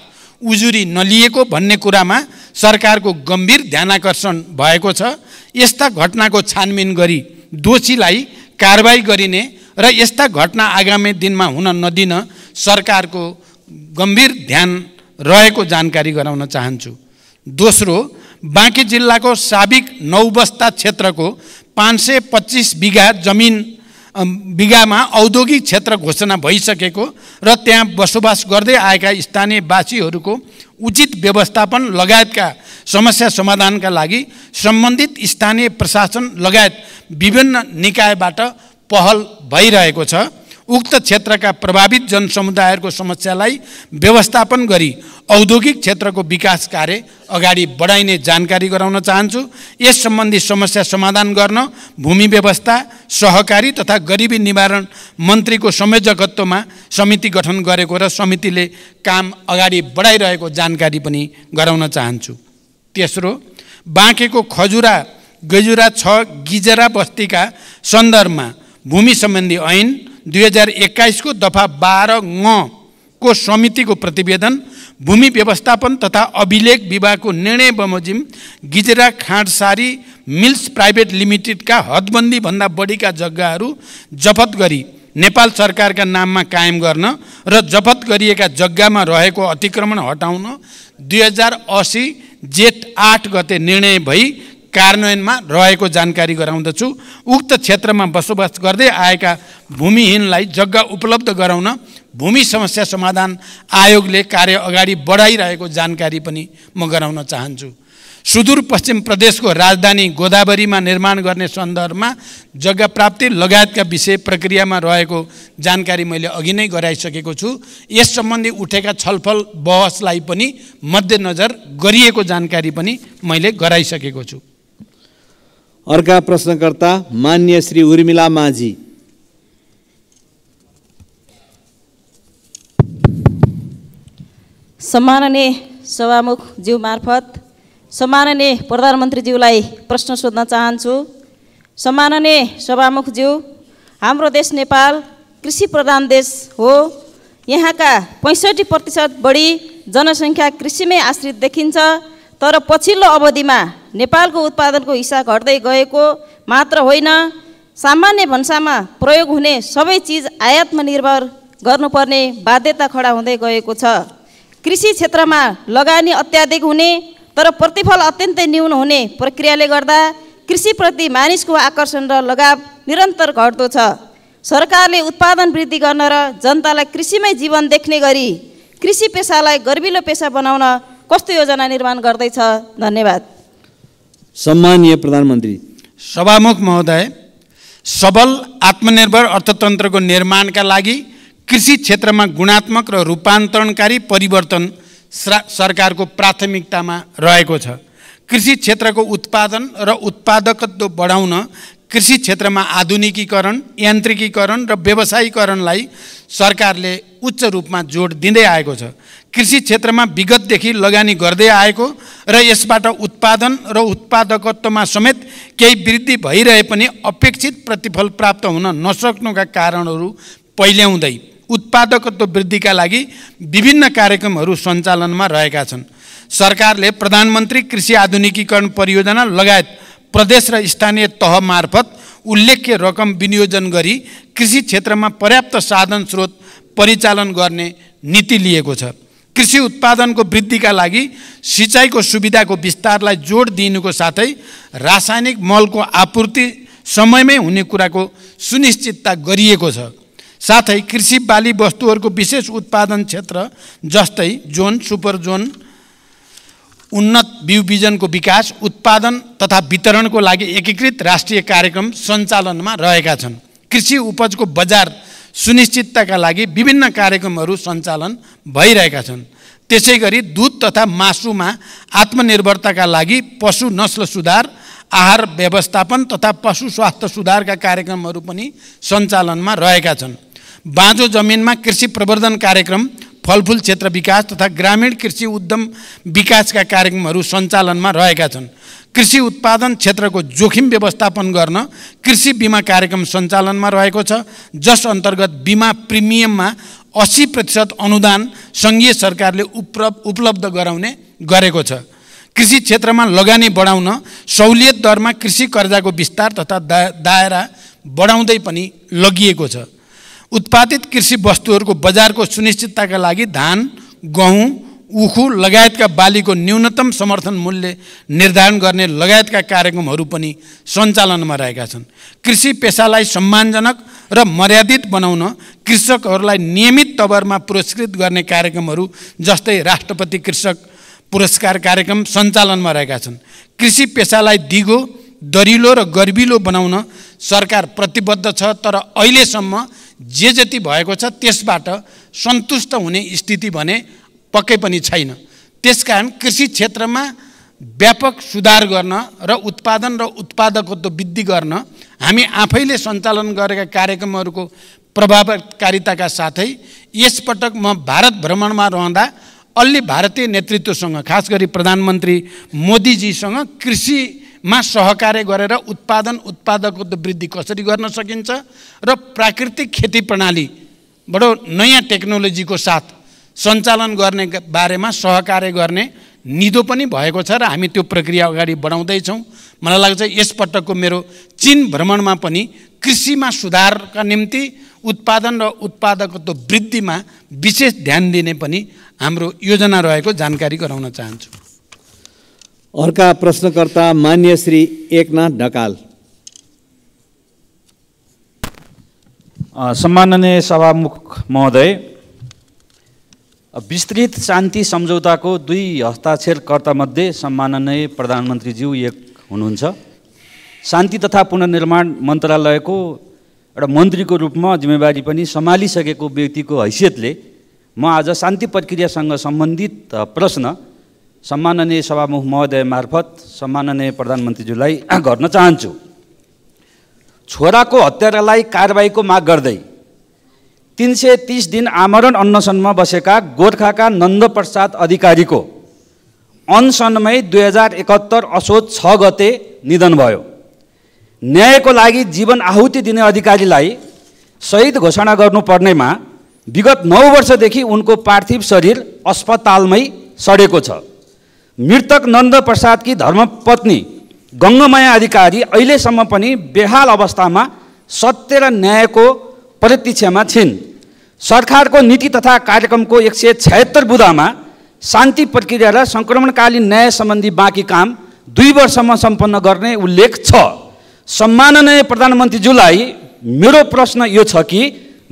उजुरी नलिएको भन्ने कुरामा सरकारको गम्भीर ध्यानाकर्षण भएको छ। यस्ता घटनाको छानबिन गरी दोषीलाई कारबाही गरिने र यस्ता घटना आगामी दिनमा हुन नदिन सरकारको गम्भीर ध्यान रहेको जानकारी गराउन चाहन्छु। दोस्रो, बाँकी जिल्लाको साबिक नौबस्ता क्षेत्रको 525 बिघामा औद्योगिक क्षेत्र घोषणा भइसकेको र त्यहाँ बसोबास गर्दै आएका स्थानीयवासीहरूको उचित व्यवस्थापन लगायतका समस्या समाधानका लागि सम्बन्धित स्थानीय प्रशासन लगायत विभिन्न निकायबाट पहल भइरहेको छ। उक्त क्षेत्रका प्रभावित जनसमुदायहरूको समस्यालाई व्यवस्थापन गरी औद्योगिक क्षेत्रको विकास कार्य अगाडि बढाइने जानकारी गराउन चाहन्छु। यस सम्बन्धी समस्या समाधान गर्न भूमि व्यवस्था, सहकारी तथा गरिबी निवारण मन्त्रीको संयोजकत्वमा समिति गठन गरेको र समितिले काम अगाडि बढाइरहेको जानकारी पनि गराउन चाहन्छु। तेस्रो, बाँकेको खजुरा गजुरा 6 गिजरा बस्तीका सन्दर्भमा भूमि सम्बन्धी ऐन 2021 को दफा 12 को समितिको प्रतिवेदन, भूमि व्यवस्थापन तथा अभिलेख विभागको निर्णय बमोजिम गिजरा खाँडसारी मिल्स प्राइभेट लिमिटेडका हदबन्दी भन्दा बढीका जग्गाहरू जफत गरी नेपाल सरकारका नाममा कायम गर्न र जफत गरिएका जग्गामा रहेको अतिक्रमण हटाउन 2080 जेठ 8 गते निर्णय भई कार्यान्वयनमा रहेको जानकारी गराउँदछु। उक्त क्षेत्रमा बसोबास गर्दै आएका भूमिहीनलाई जग्गा उपलब्ध गराउन भूमि समस्या समाधान आयोगले कार्य अगाडि बढाइरहेको जानकारी पनि म गराउन चाहन्छु। सुदूरपश्चिम प्रदेशको राजधानी गोदावरीमा निर्माण गर्ने सन्दर्भमा जग्गा प्राप्ति लगायतका विषय प्रक्रियामा रहेको जानकारी मैले अघि नै गराइसकेको छु। यस सम्बन्धी उठेका छलफल बहसलाई पनि मध्यनजर गरिएको जानकारी पनि मैले गराइसकेको छु। अर्का प्रश्नकर्ता मान्य श्री उर्मिला माझी। सम्माननीय सभामुखज्यू मार्फत सम्माननीय प्रधानमन्त्रीज्यूलाई प्रश्न सोध्न चाहन्छु। सम्माननीय सभामुखज्यू, हाम्रो देश नेपाल कृषि प्रधान देश हो। यहाँका 65% बढी जनसङ्ख्या कृषिमै आश्रित देखिन्छ। तर पछिल्लो अवधिमा नेपालको उत्पादनको हिस्सा घट्दै गएको मात्र होइन, सामान्य भन्सामा प्रयोग हुने सबै चिज आयातमा निर्भर गर्नुपर्ने बाध्यता खडा हुँदै गएको छ। कृषि क्षेत्रमा लगानी अत्याधिक हुने तर प्रतिफल अत्यन्तै न्यून हुने प्रक्रियाले गर्दा कृषिप्रति मानिसको आकर्षण र लगाव निरन्तर घट्दो छ। सरकारले उत्पादन वृद्धि गर्न र जनतालाई कृषिमै जीवन देख्ने गरी कृषि पेसालाई गर्विलो पेसा बनाउन कस्तो योजना निर्माण गर्दैछ? धन्यवाद। सम्माननीय प्रधानमन्त्री। सभामुख महोदय, सबल आत्मनिर्भर अर्थतन्त्रको निर्माणका लागि कृषि क्षेत्रमा गुणात्मक र रूपान्तरणकारी परिवर्तन सरकारको प्राथमिकतामा रहेको छ। कृषि क्षेत्रको उत्पादन र उत्पादकत्व बढाउन कृषि क्षेत्रमा आधुनिकीकरण, यान्त्रिकीकरण र व्यवसायीकरणलाई सरकारले उच्च रूपमा जोड दिँदै आएको छ। कृषि क्षेत्रमा विगतदेखि लगानी गर्दै आएको र यसबाट उत्पादन र उत्पादकत्वमा समेत केही वृद्धि भइरहे पनि अपेक्षित प्रतिफल प्राप्त हुन नसक्नुका कारणहरू पहिल्याउँदै उत्पादकत्व वृद्धिका लागि विभिन्न कार्यक्रमहरू सञ्चालनमा रहेका छन्। सरकारले प्रधानमन्त्री कृषि आधुनिकीकरण परियोजना लगायत प्रदेश र स्थानीय तह मार्फत उल्लेख्य रकम विनियोजन गरी कृषि क्षेत्रमा पर्याप्त साधन स्रोत परिचालन गर्ने नीति लिएको छ। कृषि उत्पादनको वृद्धिका लागि सिँचाइको सुविधाको विस्तारलाई जोड दिनुको साथै रासायनिक मलको आपूर्ति समयमै हुने कुराको सुनिश्चितता गरिएको छ। साथै कृषि बाली वस्तुहरूको विशेष उत्पादन क्षेत्र जस्तै जोन, सुपर जोन, उन्नत बिउ बिजनको विकास, उत्पादन तथा वितरणको लागि एकीकृत राष्ट्रिय कार्यक्रम सञ्चालनमा रहेका छन्। कृषि उपजको बजार सुनिश्चितताका लागि विभिन्न कार्यक्रमहरू सञ्चालन भइरहेका छन्। त्यसैगरी दूध तथा मासुमा आत्मनिर्भरताका लागि पशु नस्ल सुधार, आहार व्यवस्थापन तथा पशु स्वास्थ्य सुधारका कार्यक्रमहरू पनि सञ्चालनमा रहेका छन्। बाँझो जमिनमा कृषि प्रवर्धन कार्यक्रम, फलफुल क्षेत्र विकास तथा ग्रामीण कृषि उद्यम विकासका कार्यक्रमहरू सञ्चालनमा रहेका छन्। कृषि उत्पादन क्षेत्रको जोखिम व्यवस्थापन गर्न कृषि बिमा कार्यक्रम सञ्चालनमा रहेको छ, जस अन्तर्गत बिमा प्रिमियममा 80% अनुदान सङ्घीय सरकारले उपलब्ध गराउने गरेको छ। कृषि क्षेत्रमा लगानी बढाउन सहुलियत दरमा कृषि कर्जाको विस्तार तथा दायरा बढाउँदै पनि लगिएको छ। उत्पादित कृषि वस्तुहरूको बजारको सुनिश्चितताका लागि धान, गहुँ, उखु लगायतका बालीको न्यूनतम समर्थन मूल्य निर्धारण गर्ने लगायतका कार्यक्रमहरू पनि सञ्चालनमा रहेका छन्। कृषि पेसालाई सम्मानजनक र मर्यादित बनाउन कृषकहरूलाई नियमित तवरमा पुरस्कृत गर्ने कार्यक्रमहरू जस्तै राष्ट्रपति कृषक पुरस्कार कार्यक्रम सञ्चालनमा रहेका छन्। कृषि पेसालाई दिगो, दरिलो र गर्विलो बनाउन सरकार प्रतिबद्ध छ, तर अहिलेसम्म जे जति भएको छ त्यसबाट सन्तुष्ट हुने स्थिति भने पक्कै पनि छैन। त्यसकारण कृषि क्षेत्रमा व्यापक सुधार गर्न र उत्पादन र उत्पादकत्व वृद्धि गर्न हामी आफैले सञ्चालन गरेका कार्यक्रमहरूको प्रभावकारिताका साथै यसपटक म भारत भ्रमणमा रहँदा अलि भारतीय नेतृत्वसँग, खास गरी प्रधानमन्त्री मोदीजीसँग कृषिमा सहकार्य गरेर उत्पादकत्व वृद्धि कसरी गर्न सकिन्छ र प्राकृतिक खेती प्रणाली बडो नयाँ टेक्नोलोजीको साथ सञ्चालन गर्ने बारेमा सहकार्य गर्ने निधो पनि भएको छ र हामी त्यो प्रक्रिया अगाडि बढाउँदैछौँ। मलाई लाग्छ यसपटकको मेरो चीन भ्रमणमा पनि कृषिमा सुधारका निम्ति उत्पादन र उत्पादकत्व वृद्धिमा विशेष ध्यान दिने पनि हाम्रो योजना रहेको जानकारी गराउन चाहन्छु। अर्का प्रश्नकर्ता मान्य श्री एकनाथ ढकाल। सम्माननीय सभामुख महोदय, विस्तृत शान्ति सम्झौताको 2 हस्ताक्षरकर्तामध्ये सम्माननीय प्रधानमन्त्रीज्यू एक हुनुहुन्छ। शान्ति तथा पुनर्निर्माण मन्त्रालयको एउटा मन्त्रीको रूपमा जिम्मेवारी पनि सम्हालिसकेको व्यक्तिको हैसियतले म आज शान्ति प्रक्रियासँग सम्बन्धित प्रश्न सम्माननीय सभामुख महोदय मार्फत सम्माननीय प्रधानमन्त्रीज्यूलाई गर्न चाहन्छु। छोराको हत्यारालाई कारबाहीको माग गर्दै 330 दिन आमरण अनसनमा बसेका गोर्खाका नन्दप्रसाद अधिकारीको अनसनमै 2071 असोज 6 गते निधन भयो। न्यायको लागि जीवन आहुति दिने अधिकारीलाई शहीद घोषणा गर्नुपर्नेमा विगत 9 वर्षदेखि उनको पार्थिव शरीर अस्पतालमै सडेको छ। मृतक नन्दप्रसादकी धर्मपत्नी गङ्गमाया अधिकारी अहिलेसम्म पनि बेहाल अवस्थामा सत्य र न्यायको प्रतीक्षामा छिन्। सरकारको नीति तथा कार्यक्रमको 176 बुँदामा शान्ति प्रक्रिया र सङ्क्रमणकालीन न्याय सम्बन्धी बाँकी काम 2 वर्षमा सम्पन्न गर्ने उल्लेख छ। सम्माननीय प्रधानमन्त्रीज्यूलाई मेरो प्रश्न यो छ कि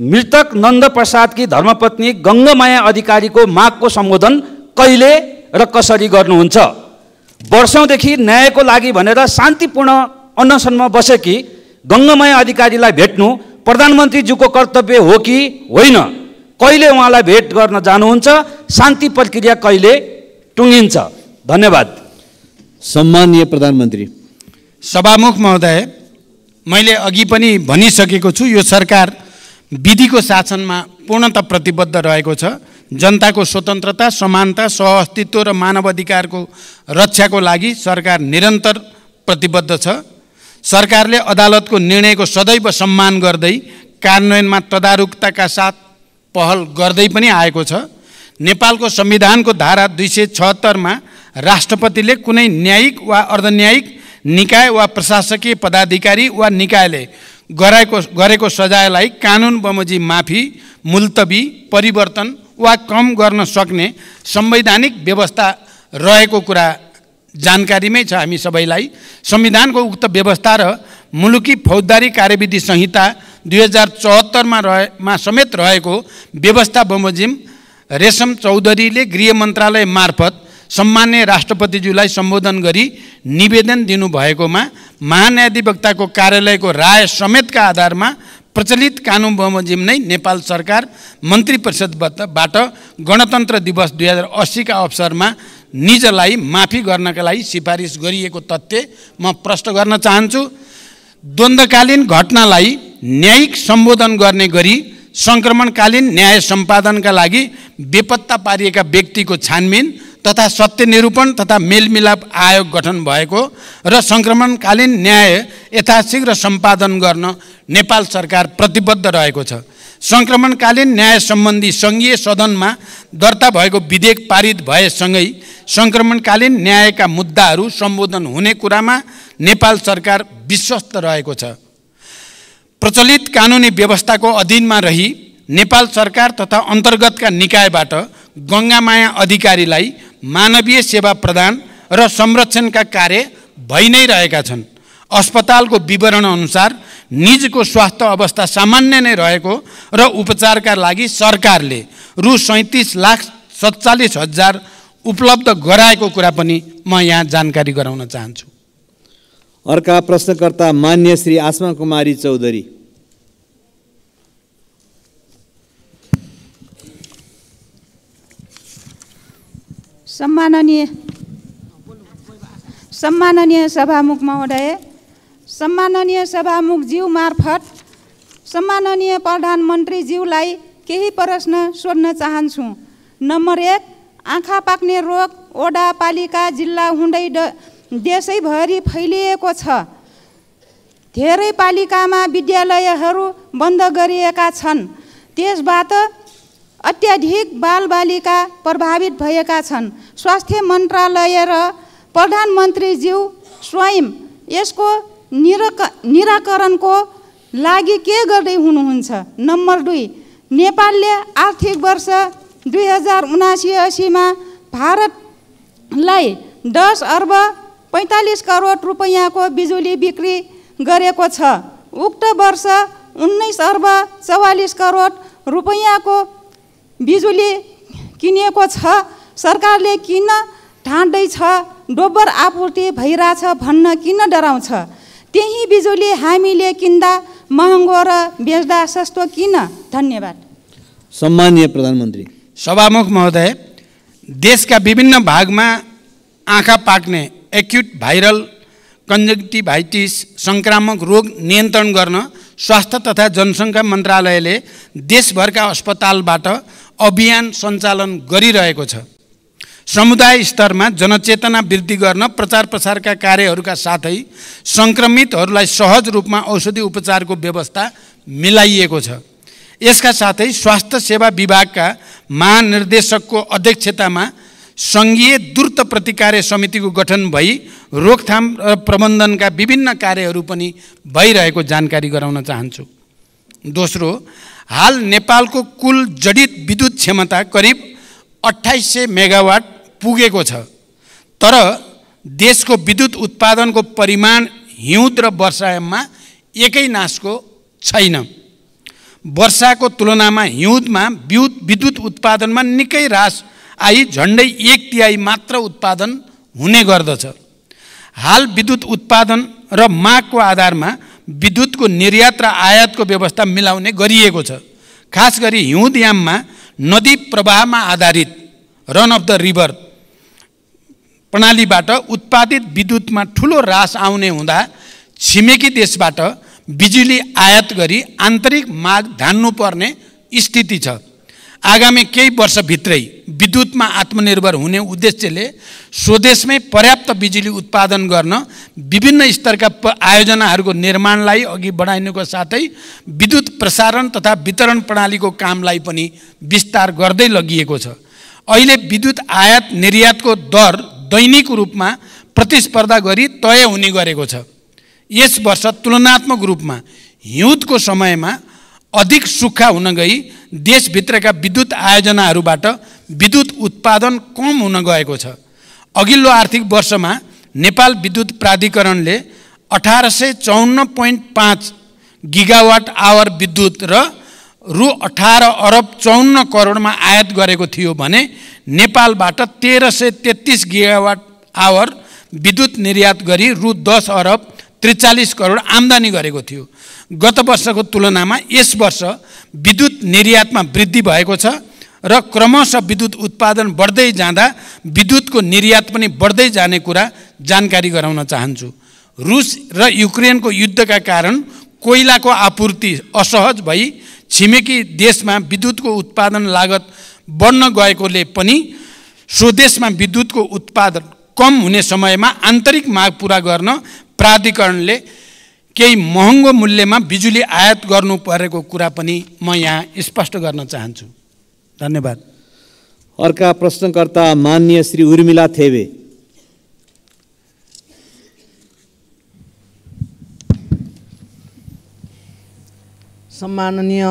मृतक नन्दप्रसादकी धर्मपत्नी गङ्गमाया अधिकारीको मागको सम्बोधन कहिले र कसरी गर्नुहुन्छ? वर्षौँदेखि न्यायको लागि भनेर शान्तिपूर्ण अनसनमा बसेकी गङ्गमाया अधिकारीलाई भेट्नु प्रधानमन्त्रीज्यूको कर्तव्य हो कि होइन? कहिले उहाँलाई भेट गर्न जानुहुन्छ? शान्ति प्रक्रिया कहिले टुङ्गिन्छ? धन्यवाद। सम्माननीय प्रधानमन्त्री। सभामुख महोदय, मैले अघि पनि भनिसकेको छु, यो सरकार विधिको शासनमा पूर्णतः प्रतिबद्ध रहेको छ। जनताको स्वतन्त्रता, समानता, सहअस्तित्व र मानवाधिकारको रक्षाको लागि सरकार निरन्तर प्रतिबद्ध छ। सरकारले अदालतको निर्णयको सदैव सम्मान गर्दै कार्यान्वयनमा तदारुकताका साथ पहल गर्दै पनि आएको छ। नेपालको संविधानको धारा 276 मा राष्ट्रपतिले कुनै न्यायिक वा अर्धन्यायिक निकाय वा प्रशासकीय पदाधिकारी वा निकायले गरेको सजायलाई कानुन बमोजिम माफी, मुल्तवी, परिवर्तन वा कम गर्न सक्ने संवैधानिक व्यवस्था रहेको कुरा जानकारीमै छ हामी सबैलाई। संविधानको उक्त व्यवस्था र मुलुकी फौजदारी कार्यविधि संहिता 2074 मा समेत रहेको व्यवस्था बमोजिम रेशम चौधरीले गृह मन्त्रालय मार्फत सम्मान्य राष्ट्रपतिज्यूलाई सम्बोधन गरी निवेदन दिनुभएकोमा महान्यायाधिवक्ताको कार्यालयको राय समेतका आधारमा प्रचलित कानुन बमोजिम नै नेपाल सरकार मन्त्री परिषदबाट गणतन्त्र दिवस 2080 का अवसरमा निजलाई माफी गर्नका लागि सिफारिस गरिएको तथ्य म प्रश्न गर्न चाहन्छु। द्वन्द्वकालीन घटनालाई न्यायिक सम्बोधन गर्ने गरी सङ्क्रमणकालीन न्याय सम्पादनका लागि बेपत्ता पारिएका व्यक्तिको छानबिन तथा सत्य निरूपण तथा मेलमिलाप आयोग गठन भएको र सङ्क्रमणकालीन न्याय यथाशीघ्र सम्पादन गर्न नेपाल सरकार प्रतिबद्ध रहेको छ। सङ्क्रमणकालीन न्याय सम्बन्धी सङ्घीय सदनमा दर्ता भएको विधेयक पारित भएसँगै सङ्क्रमणकालीन न्यायका मुद्दाहरू सम्बोधन हुने कुरामा नेपाल सरकार विश्वस्त रहेको छ। प्रचलित कानुनी व्यवस्थाको अधीनमा रही नेपाल सरकार तथा अन्तर्गतका निकायबाट गङ्गामाया अधिकारीलाई मानवीय सेवा प्रदान र संरक्षणका कार्य भइ नै रहेका छन्। अस्पतालको विवरण अनुसार निजको स्वास्थ्य अवस्था सामान्य नै रहेको र उपचारका लागि सरकारले रु 37,47,000 उपलब्ध गराएको कुरा पनि म यहाँ जानकारी गराउन चाहन्छु। अर्का प्रश्नकर्ता मान्य श्री आसमा कुमारी चौधरी। सम्माननीय सभामुख महोदय, सम्माननीय सभामुखज्यू मार्फत सम्माननीय प्रधानमन्त्रीज्यूलाई केही प्रश्न सोध्न चाहन्छु। नम्बर 1, आँखा पाक्ने रोग ओडा पालिका जिल्ला हुँदै देशैभरि फैलिएको छ। धेरै पालिकामा विद्यालयहरू बन्द गरिएका छन्। त्यसबाट अत्याधिक बालबालिका प्रभावित भएका छन्। स्वास्थ्य मन्त्रालय र प्रधानमन्त्रीज्यू स्वयं यसको निराकरणको लागि के गर्दै हुनुहुन्छ? नम्बर 2, नेपालले आर्थिक वर्ष 2079-80 मा भारतलाई 10 अर्ब 45 करोड रुपैयाँको बिजुली बिक्री गरेको छ। उक्त वर्ष 19 अर्ब 44 करोड रुपैयाँको बिजुली किनिएको छ, सरकारले किन ठान्दैछ, डोबर आपूर्ति भइरहेछ भन्न किन डराउँछ? त्यही बिजुली हामीले किन्दा महँगो र बेच्दा सस्तो किन? धन्यवाद। सम्माननीय प्रधानमन्त्री। सभामुख महोदय, देशका विभिन्न भागमा आँखा पाक्ने एक्युट भाइरल कन्जक्टिभाइटिस संक्रामक रोग नियन्त्रण गर्न स्वास्थ्य तथा जनसङ्ख्या मन्त्रालयले देशभरका अस्पतालबाट अभियान सञ्चालन गरिरहेको छ। समुदाय स्तरमा जनचेतना वृद्धि गर्न प्रचार प्रसारका कार्यहरूका साथै सङ्क्रमितहरूलाई सहज रूपमा औषधि उपचारको व्यवस्था मिलाइएको छ। यसका साथै स्वास्थ्य सेवा विभागका महानिर्देशकको अध्यक्षतामा सङ्घीय द्रुत प्रतिकार्य समितिको गठन भई रोकथाम र प्रबन्धनका विभिन्न कार्यहरू पनि भइरहेको जानकारी गराउन चाहन्छु। दोस्रो, हाल नेपालको कुल जडित विद्युत क्षमता करिब 2800 मेगावाट पुगेको छ। तर देशको विद्युत उत्पादनको परिमाण हिउँद र वर्षायाममा एकै नासको छैन। वर्षाको तुलनामा हिउँदमा विद्युत उत्पादनमा निकै ह्रास आई झन्डै 1/3 मात्र उत्पादन हुने गर्दछ। हाल विद्युत उत्पादन र मागको आधारमा विद्युतको निर्यात र आयातको व्यवस्था मिलाउने गरिएको छ। खास गरी हिउँदयाममा नदी प्रवाहमा आधारित रन अफ द रिभर प्रणालीबाट उत्पादित विद्युतमा ठुलो ह्रास आउने हुँदा छिमेकी देशबाट बिजुली आयात गरी आन्तरिक माग धान्नुपर्ने स्थिति छ। आगामी केही वर्षभित्रै विद्युतमा आत्मनिर्भर हुने उद्देश्यले स्वदेशमै पर्याप्त बिजुली उत्पादन गर्न विभिन्न स्तरका आयोजनाहरूको निर्माणलाई अघि बढाइनुको साथै विद्युत प्रसारण तथा वितरण प्रणालीको कामलाई पनि विस्तार गर्दै लगिएको छ। अहिले विद्युत आयात निर्यातको दर दैनिक रूपमा प्रतिस्पर्धा गरी तय हुने गरेको छ। यस वर्ष तुलनात्मक रूपमा हिउँदको समयमा अधिक सुक्खा हुन गई देशभित्रका विद्युत आयोजनाहरूबाट विद्युत उत्पादन कम हुन गएको छ। अघिल्लो आर्थिक वर्षमा नेपाल विद्युत प्राधिकरणले 1854.5 गिगावाट आवर विद्युत र रु 18 अरब 54 करोडमा आयात गरेको थियो भने नेपालबाट 1333 गिगावाट आवर विद्युत निर्यात गरी रु 10 अरब 43 करोड आम्दानी गरेको थियो। गत वर्षको तुलनामा यस वर्ष विद्युत निर्यातमा वृद्धि भएको छ र क्रमशः विद्युत उत्पादन बढ्दै जाँदा विद्युतको निर्यात पनि बढ्दै जाने कुरा जानकारी गराउन चाहन्छु। रुस र युक्रेनको युद्धका कारण कोइलाको आपूर्ति असहज भई छिमेकी देशमा विद्युतको उत्पादन लागत बढ्न गएकोले पनि स्वदेशमा विद्युतको उत्पादन कम हुने समयमा आन्तरिक माग पूरा गर्न प्राधिकरणले केही महँगो मूल्यमा बिजुली आयात गर्नु परेको कुरा पनि म यहाँ स्पष्ट गर्न चाहन्छु। धन्यवाद। अर्का प्रश्नकर्ता माननीय श्री उर्मिला थेबे। सम्माननीय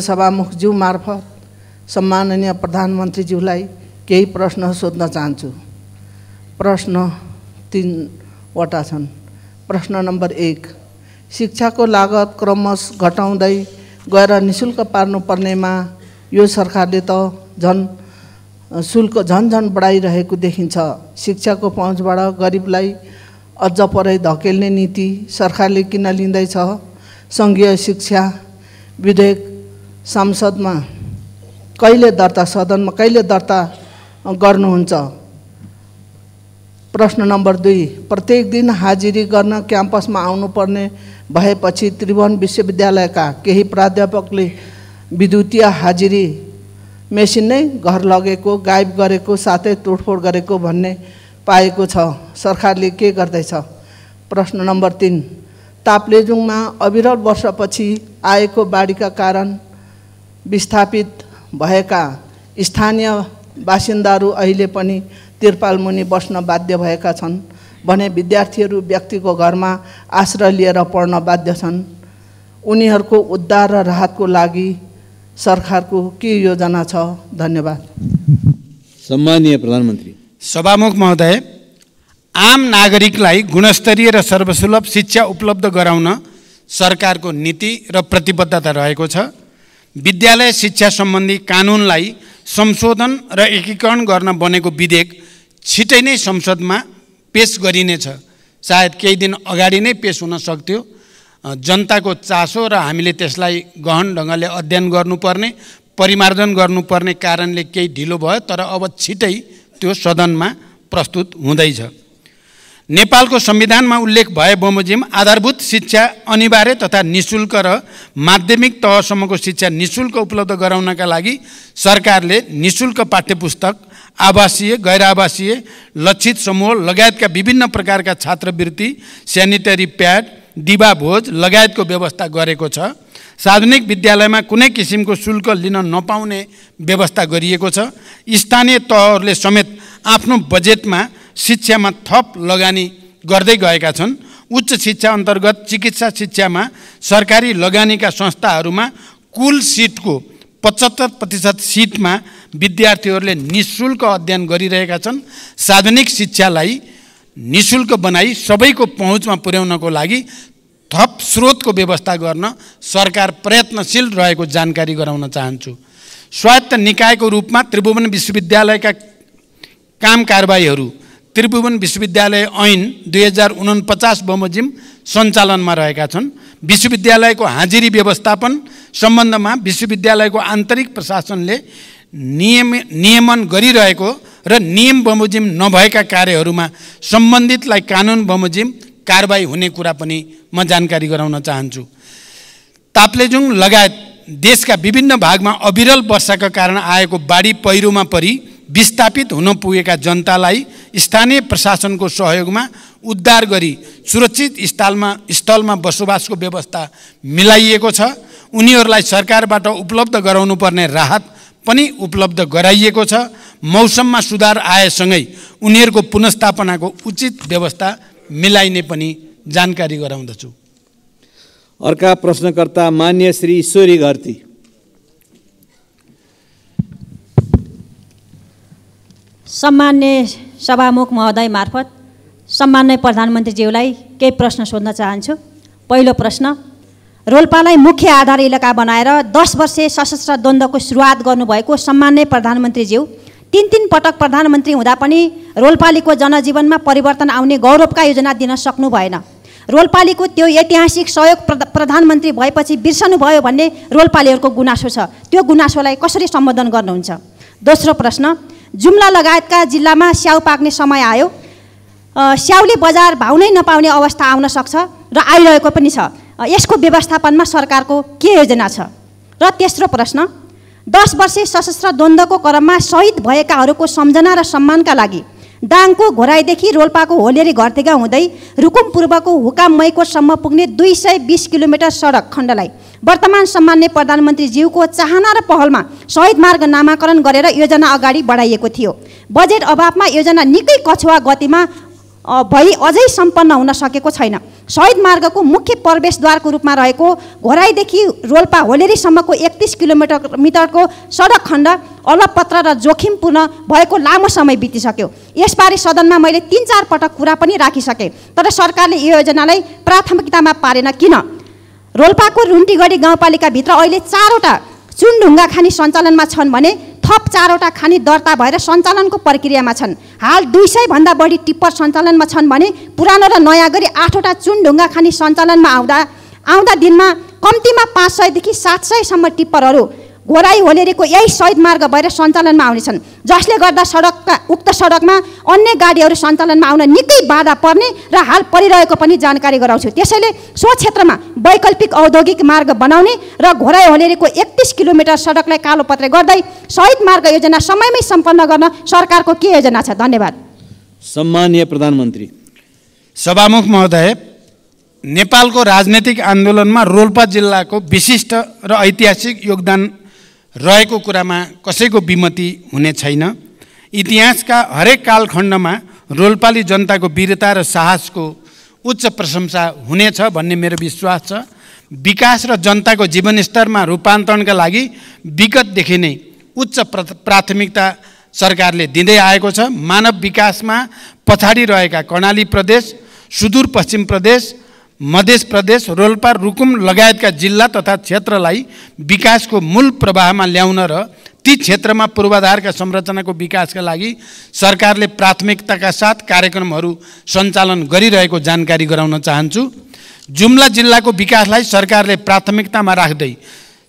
सभामुखज्यू मार्फत सम्माननीय प्रधानमन्त्रीज्यूलाई केही प्रश्न सोध्न चाहन्छु। प्रश्न 3 वटा छन्। प्रश्न नम्बर 1, शिक्षाको लागत क्रमशः घटाउँदै गएर निःशुल्क पार्नुपर्नेमा यो सरकारले त शुल्क झन बढाइरहेको देखिन्छ। शिक्षाको पहुँचबाट गरिबलाई अझ परै धकेल्ने नीति सरकारले किन लिँदैछ? सङ्घीय शिक्षा विधेयक संसदमा कहिले दर्ता, सदनमा कहिले दर्ता गर्नुहुन्छ? प्रश्न नम्बर 2, प्रत्येक दिन हाजिरी गर्न क्याम्पसमा आउनुपर्ने भएपछि त्रिभुवन विश्वविद्यालयका केही प्राध्यापकले विद्युतीय हाजिरी मेसिन नै घर लगेको, गायब गरेको, साथै तोडफोड गरेको भन्ने पाएको छ। सरकारले के गर्दैछ? प्रश्न नम्बर 3, ताप्लेजुङमा अविरल वर्षपछि आएको बाढीका कारण विस्थापित भएका स्थानीय बासिन्दाहरू अहिले पनि तिरपाल मुनि बस्न बाध्य भएका छन् भने विद्यार्थीहरू व्यक्तिको घरमा आश्रय लिएर पढ्न बाध्य छन्। उनीहरूको उद्धार र राहतको लागि सरकारको के योजना छ? धन्यवाद। सम्माननीय प्रधानमन्त्री। सभामुख महोदय, आम नागरिकलाई गुणस्तरीय र सर्वसुलभ शिक्षा उपलब्ध गराउन सरकारको नीति र प्रतिबद्धता रहेको छ। विद्यालय शिक्षा सम्बन्धी कानुनलाई संशोधन र एकीकरण गर्न बनेको विधेयक छिटै नै संसदमा पेश गरिनेछ। सायद केही दिन अगाडि नै पेश हुन सक्थ्यो। जनताको चासो र हामीले त्यसलाई गहन ढङ्गले अध्ययन गर्नुपर्ने, परिमार्जन गर्नुपर्ने कारणले केही ढिलो भयो, तर अब छिटै त्यो सदनमा प्रस्तुत हुँदैछ। नेपालको संविधानमा उल्लेख भए बमोजिम आधारभूत शिक्षा अनिवार्य तथा निःशुल्क र माध्यमिक तहसम्मको शिक्षा निःशुल्क उपलब्ध गराउनका लागि सरकारले निःशुल्क पाठ्यपुस्तक, आवासीय, गैर आवासीय, लक्षित समूह लगायतका विभिन्न प्रकारका छात्रवृत्ति, स्यानिटरी प्याड, दिवा भोज लगायतको व्यवस्था गरेको छ। सार्वजनिक विद्यालयमा कुनै किसिमको शुल्क लिन नपाउने व्यवस्था गरिएको छ। स्थानीय तहहरूले समेत आफ्नो बजेटमा शिक्षामा थप लगानी गर्दै गएका छन्। उच्च शिक्षा अन्तर्गत चिकित्सा शिक्षामा सरकारी लगानीका संस्थाहरूमा कुल सिटको 75% सिटमा विद्यार्थीहरूले निःशुल्क अध्ययन गरिरहेका छन्। सार्वजनिक शिक्षालाई निःशुल्क बनाई सबैको पहुँचमा पुर्याउनको लागि थप स्रोतको व्यवस्था गर्न सरकार प्रयत्नशील रहेको जानकारी गराउन चाहन्छु। स्वायत्त निकायको रूपमा त्रिभुवन विश्वविद्यालयका काम कारबाहीहरू त्रिभुवन विश्वविद्यालय ऐन 2049 बमोजिम सञ्चालनमा रहेका छन्। विश्वविद्यालयको हाजिरी व्यवस्थापन सम्बन्धमा विश्वविद्यालयको आन्तरिक प्रशासनले नियमन गरिरहेको र नियम बमोजिम नभएका कार्यहरूमा सम्बन्धितलाई कानुन बमोजिम कारबाही हुने कुरा पनि म जानकारी गराउन चाहन्छु। ताप्लेजुङ लगायत देशका विभिन्न भागमा अविरल वर्षाका कारण आएको बाढी पहिरोमा परि विस्थापित हुन पुगेका जनतालाई स्थानीय प्रशासनको सहयोगमा उद्धार गरी सुरक्षित स्थलमा बसोबासको व्यवस्था मिलाइएको छ। उनीहरूलाई सरकारबाट उपलब्ध गराउनुपर्ने राहत पनि उपलब्ध गराइएको छ। मौसममा सुधार आएसँगै उनीहरूको पुनर्स्थापनाको उचित व्यवस्था मिलाइने पनि जानकारी गराउँदछु। अर्का प्रश्नकर्ता मान्य श्री ईश्वरी घरती। सम्मान्य सभामुख महोदय मार्फत सम्मान्य प्रधानमन्त्रीज्यूलाई केही प्रश्न सोध्न चाहन्छु। पहिलो प्रश्न, रोल्पालाई मुख्य आधार इलाका बनाएर 10 वर्षे सशस्त्र द्वन्द्वको सुरुवात गर्नुभएको सम्मान्य प्रधानमन्त्रीज्यू 3 पटक प्रधानमन्त्री हुँदा पनि रोल्पालीको जनजीवनमा परिवर्तन आउने गौरवका योजना दिन सक्नु भएन। रोल्पालीको त्यो ऐतिहासिक सहयोग प्रधानमन्त्री भएपछि बिर्सनुभयो भन्ने रोल्पालीहरूको गुनासो छ। त्यो गुनासोलाई कसरी सम्बोधन गर्नुहुन्छ? दोस्रो प्रश्न, जुम्ला लगायतका जिल्लामा स्याउ पाक्ने समय आयो। स्याउले बजार भाउ नै नपाउने अवस्था आउन सक्छ र आइरहेको पनि छ। यसको व्यवस्थापनमा सरकारको के योजना छ? र तेस्रो प्रश्न, 10 वर्षे सशस्त्र द्वन्द्वको क्रममा शहीद भएकाहरूको सम्झना र सम्मानका लागि दाङको घोराईदेखि रोल्पाको होलेरी घरतेगा हुँदै रुकुम पूर्वको हुकाम मैकोटसम्म पुग्ने 220 किलोमिटर सडक खण्डलाई वर्तमान सम्मान्य प्रधानमन्त्रीज्यूको चाहना र पहलमा शहीद मार्ग नामाकरण गरेर योजना अगाडि बढाइएको थियो। बजेट अभावमा योजना निकै कछुवा गतिमा भई अझै सम्पन्न हुन सकेको छैन। शहीद मार्गको मुख्य प्रवेशद्वारको रूपमा रहेको घोराईदेखि रोल्पा होलेरीसम्मको 31 किलोमिटरको सडक खण्ड अलपत्र र जोखिमपूर्ण भएको लामो समय बितिसक्यो। यसबारे सदनमा मैले 3-4 पटक कुरा पनि राखिसकेँ, तर सरकारले यो योजनालाई प्राथमिकतामा पारेन किन? रोल्पाको रुन्टीगढी गाउँपालिकाभित्र अहिले 4वटा चुनढुङ्गा खानी सञ्चालनमा छन् भने थप 4वटा खानी दर्ता भएर सञ्चालनको प्रक्रियामा छन्। हाल 200 भन्दा बढी टिप्पर सञ्चालनमा छन् भने पुरानो र नयाँ गरी 8वटा चुनढुङ्गा खानी सञ्चालनमा आउँदा दिनमा कम्तीमा 500 देखि 700 सम्म टिप्परहरू घोराई होलेरीको यही शहीद मार्ग भएर सञ्चालनमा आउनेछन्, जसले गर्दा उक्त सडकमा अन्य गाडीहरू सञ्चालनमा आउन निकै बाधा पर्ने र हाल परिरहेको पनि जानकारी गराउँछु। त्यसैले सो क्षेत्रमा वैकल्पिक औद्योगिक मार्ग बनाउने र घोराई होलेरीको 31 किलोमिटर सडकलाई कालोपत्रे गर्दै शहीद मार्ग योजना समयमै सम्पन्न गर्न सरकारको के योजना छ? धन्यवाद। सम्माननीय प्रधानमन्त्री। सभामुख महोदय, नेपालको राजनैतिक आन्दोलनमा रोल्पा जिल्लाको विशिष्ट र ऐतिहासिक योगदान रहेको कुरामा कसैको विमति हुने छैन। इतिहासका हरेक कालखण्डमा रोल्पाली जनताको वीरता र साहसको उच्च प्रशंसा हुनेछ भन्ने मेरो विश्वास छ। विकास र जनताको जीवनस्तरमा रूपान्तरणका लागि विगतदेखि नै उच्च प्राथमिकता सरकारले दिँदै आएको छ। मानव विकासमा पछाडि रहेका कर्णाली प्रदेश, सुदूरपश्चिम प्रदेश, मध्य प्रदेश, रोल्पा, रुकुम लगायतका जिल्ला तथा क्षेत्रलाई विकासको मूल प्रवाहमा ल्याउन र ती क्षेत्रमा पूर्वाधारका संरचनाको विकासका लागि सरकारले प्राथमिकताका साथ कार्यक्रमहरू सञ्चालन गरिरहेको जानकारी गराउन चाहन्छु। जुम्ला जिल्लाको विकासलाई सरकारले प्राथमिकतामा राख्दै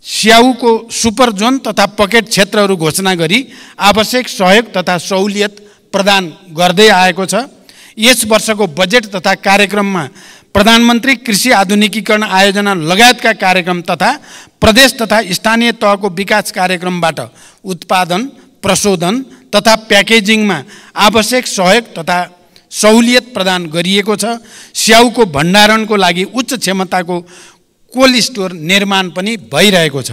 स्याउको सुपर जोन तथा पकेट क्षेत्रहरू घोषणा गरी आवश्यक सहयोग तथा सहुलियत प्रदान गर्दै आएको छ। यस वर्षको बजेट तथा कार्यक्रममा प्रधानमन्त्री कृषि आधुनिकीकरण आयोजना लगायतका कार्यक्रम तथा प्रदेश तथा स्थानीय तहको विकास कार्यक्रमबाट उत्पादन, प्रशोधन तथा प्याकेजिङमा आवश्यक सहयोग तथा सहुलियत प्रदान गरिएको छ। स्याउको भण्डारणको लागि उच्च क्षमताको कोल्ड स्टोर निर्माण पनि भइरहेको छ।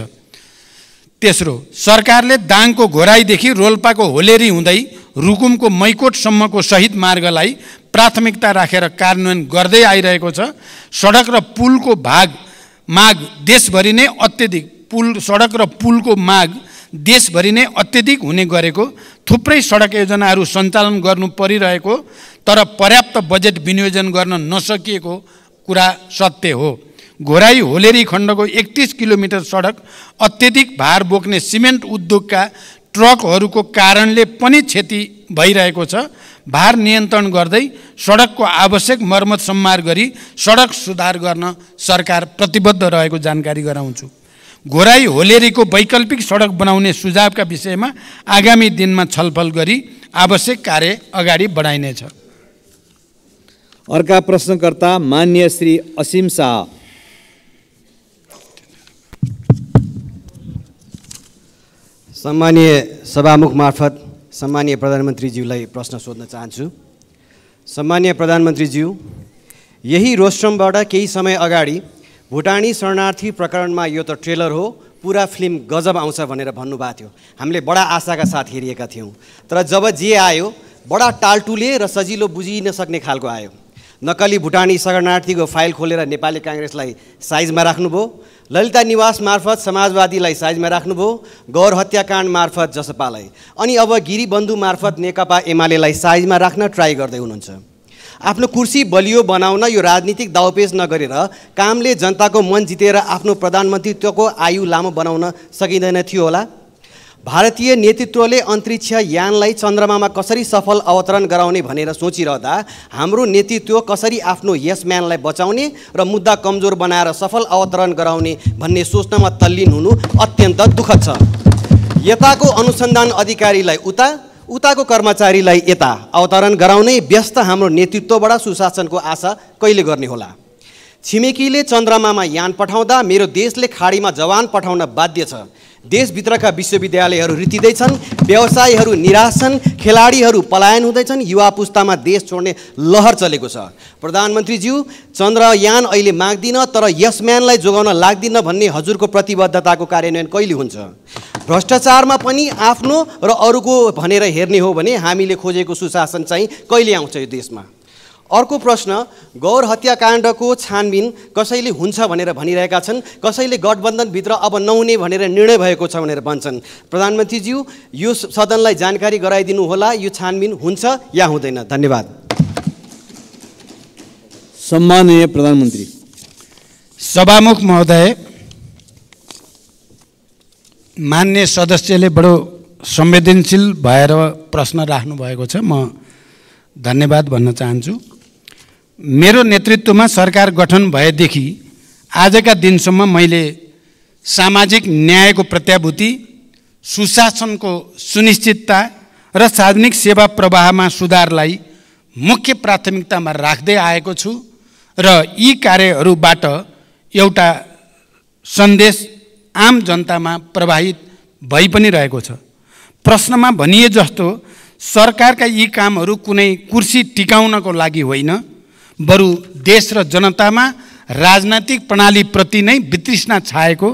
तेस्रो, सरकारले दाङको घोराईदेखि रोल्पाको होलेरी हुँदै रुकुमको मैकोटसम्मको शहीद मार्गलाई प्राथमिकता राखेर कार्यान्वयन गर्दै आइरहेको छ। सडक र पुलको माग देशभरि नै अत्यधिक सडक र पुलको माग देशभरि नै अत्यधिक हुने गरेको, थुप्रै सडक योजनाहरू सञ्चालन गर्नु परिरहेको तर पर्याप्त बजेट विनियोजन गर्न नसकिएको कुरा सत्य हो। घोराई होलेरी खण्डको 31 किलोमिटर सडक अत्यधिक भार बोक्ने सिमेन्ट उद्योगका ट्रकहरूको कारणले पनि क्षति भइरहेको छ। भार नियन्त्रण गर्दै सडकको आवश्यक मर्मत सम्मार गरी सडक सुधार गर्न सरकार प्रतिबद्ध रहेको जानकारी गराउँछु। घोराई होलेरीको वैकल्पिक सडक बनाउने सुझावका विषयमा आगामी दिनमा छलफल गरी आवश्यक कार्य अगाडि बढाइनेछ। अर्का प्रश्नकर्ता माननीय श्री असीम शाह। सम्मानीय सभामुख मार्फत सम्मानीय प्रधानमन्त्रीज्यूलाई प्रश्न सोध्न चाहन्छु। सम्मानीय प्रधानमन्त्रीज्यू, यही रोस्ट्रमबाट केही समय अगाडि भुटानी शरणार्थी प्रकरणमा यो त ट्रेलर हो, पुरा फिल्म गजब आउँछ भनेर भन्नुभएको थियो। हामीले बडा आशाका साथ हेरिएका थियौँ, तर जब जे आयो बडा टालटुले र सजिलो बुझिन सक्ने खालको आयो। नक्कली भुटानी शरणार्थीको फाइल खोलेर नेपाली काङ्ग्रेसलाई साइजमा राख्नुभयो, ललिता निवास मार्फत समाजवादीलाई साइजमा राख्नुभयो, गौर हत्याकाण्ड मार्फत जसपालाई, अनि अब गिरिबन्धु मार्फत नेकपा एमालेलाई साइजमा राख्न ट्राई गर्दै हुनुहुन्छ। आफ्नो कुर्सी बलियो बनाउन यो राजनीतिक दाउपेच नगरेर कामले जनताको मन जितेर आफ्नो प्रधानमन्त्रीत्वको आयु लामो बनाउन सकिँदैन थियो होला। भारतीय नेतृत्वले अन्तरिक्ष यानलाई चन्द्रमामा कसरी सफल अवतरण गराउने भनेर सोचिरहँदा हाम्रो नेतृत्व कसरी आफ्नो यसम्यानलाई बचाउने र मुद्दा कमजोर बनाएर सफल अवतरण गराउने भन्ने सोच्नमा तल्लीन हुनु अत्यन्त दुःखद छ। यताको अनुसन्धान अधिकारीलाई उताको कर्मचारीलाई यता अवतरण गराउने व्यस्त हाम्रो नेतृत्वबाट सुशासनको आशा कहिले गर्ने होला? छिमेकीले चन्द्रमामा यान पठाउँदा मेरो देशले खाडीमा जवान पठाउन बाध्य छ। देशभित्रका विश्वविद्यालयहरू रित्तिँदैछन्, व्यवसायीहरू निराश छन्, खेलाडीहरू पलायन हुँदैछन्, युवा पुस्तामा देश छोड्ने लहर चलेको छ। प्रधानमन्त्रीज्यू, चन्द्रयान अहिले माग्दिन तर यसम्यानलाई जोगाउन लाग्दिन भन्ने हजुरको प्रतिबद्धताको कार्यान्वयन कहिले हुन्छ? भ्रष्टाचारमा पनि आफ्नो र अरूको भनेर हेर्ने हो भने हामीले खोजेको सुशासन चाहिँ कहिले आउँछ यो देशमा? अर्को प्रश्न, गौर हत्याकाण्डको छानबिन कसैले हुन्छ भनेर भनिरहेका छन्, कसैले गठबन्धनभित्र अब नहुने भनेर निर्णय भएको छ भनेर भन्छन्। प्रधानमन्त्रीज्यू, यो सदनलाई जानकारी गराइदिनु होला, यो छानबिन हुन्छ या हुँदैन? धन्यवाद। सम्माननीय प्रधानमन्त्री। सभामुख महोदय, मान्य सदस्यले बडो संवेदनशील भएर प्रश्न राख्नु भएको छ, म धन्यवाद भन्न चाहन्छु। मेरो नेतृत्वमा सरकार गठन भएदेखि आजका दिनसम्म मैले सामाजिक न्यायको प्रत्याभूति, सुशासनको सुनिश्चितता र सार्वजनिक सेवा प्रवाहमा सुधारलाई मुख्य प्राथमिकतामा राख्दै आएको छु र यी कार्यहरूबाट एउटा सन्देश आम जनतामा प्रवाहित भइ पनि रहेको छ। प्रश्नमा भनिए जस्तो सरकारका यी कामहरू कुनै कुर्सी टिकाउनको लागि होइन, बरु देश र जनतामा राजनैतिक प्रणालीप्रति नै वितृष्णा छाएको,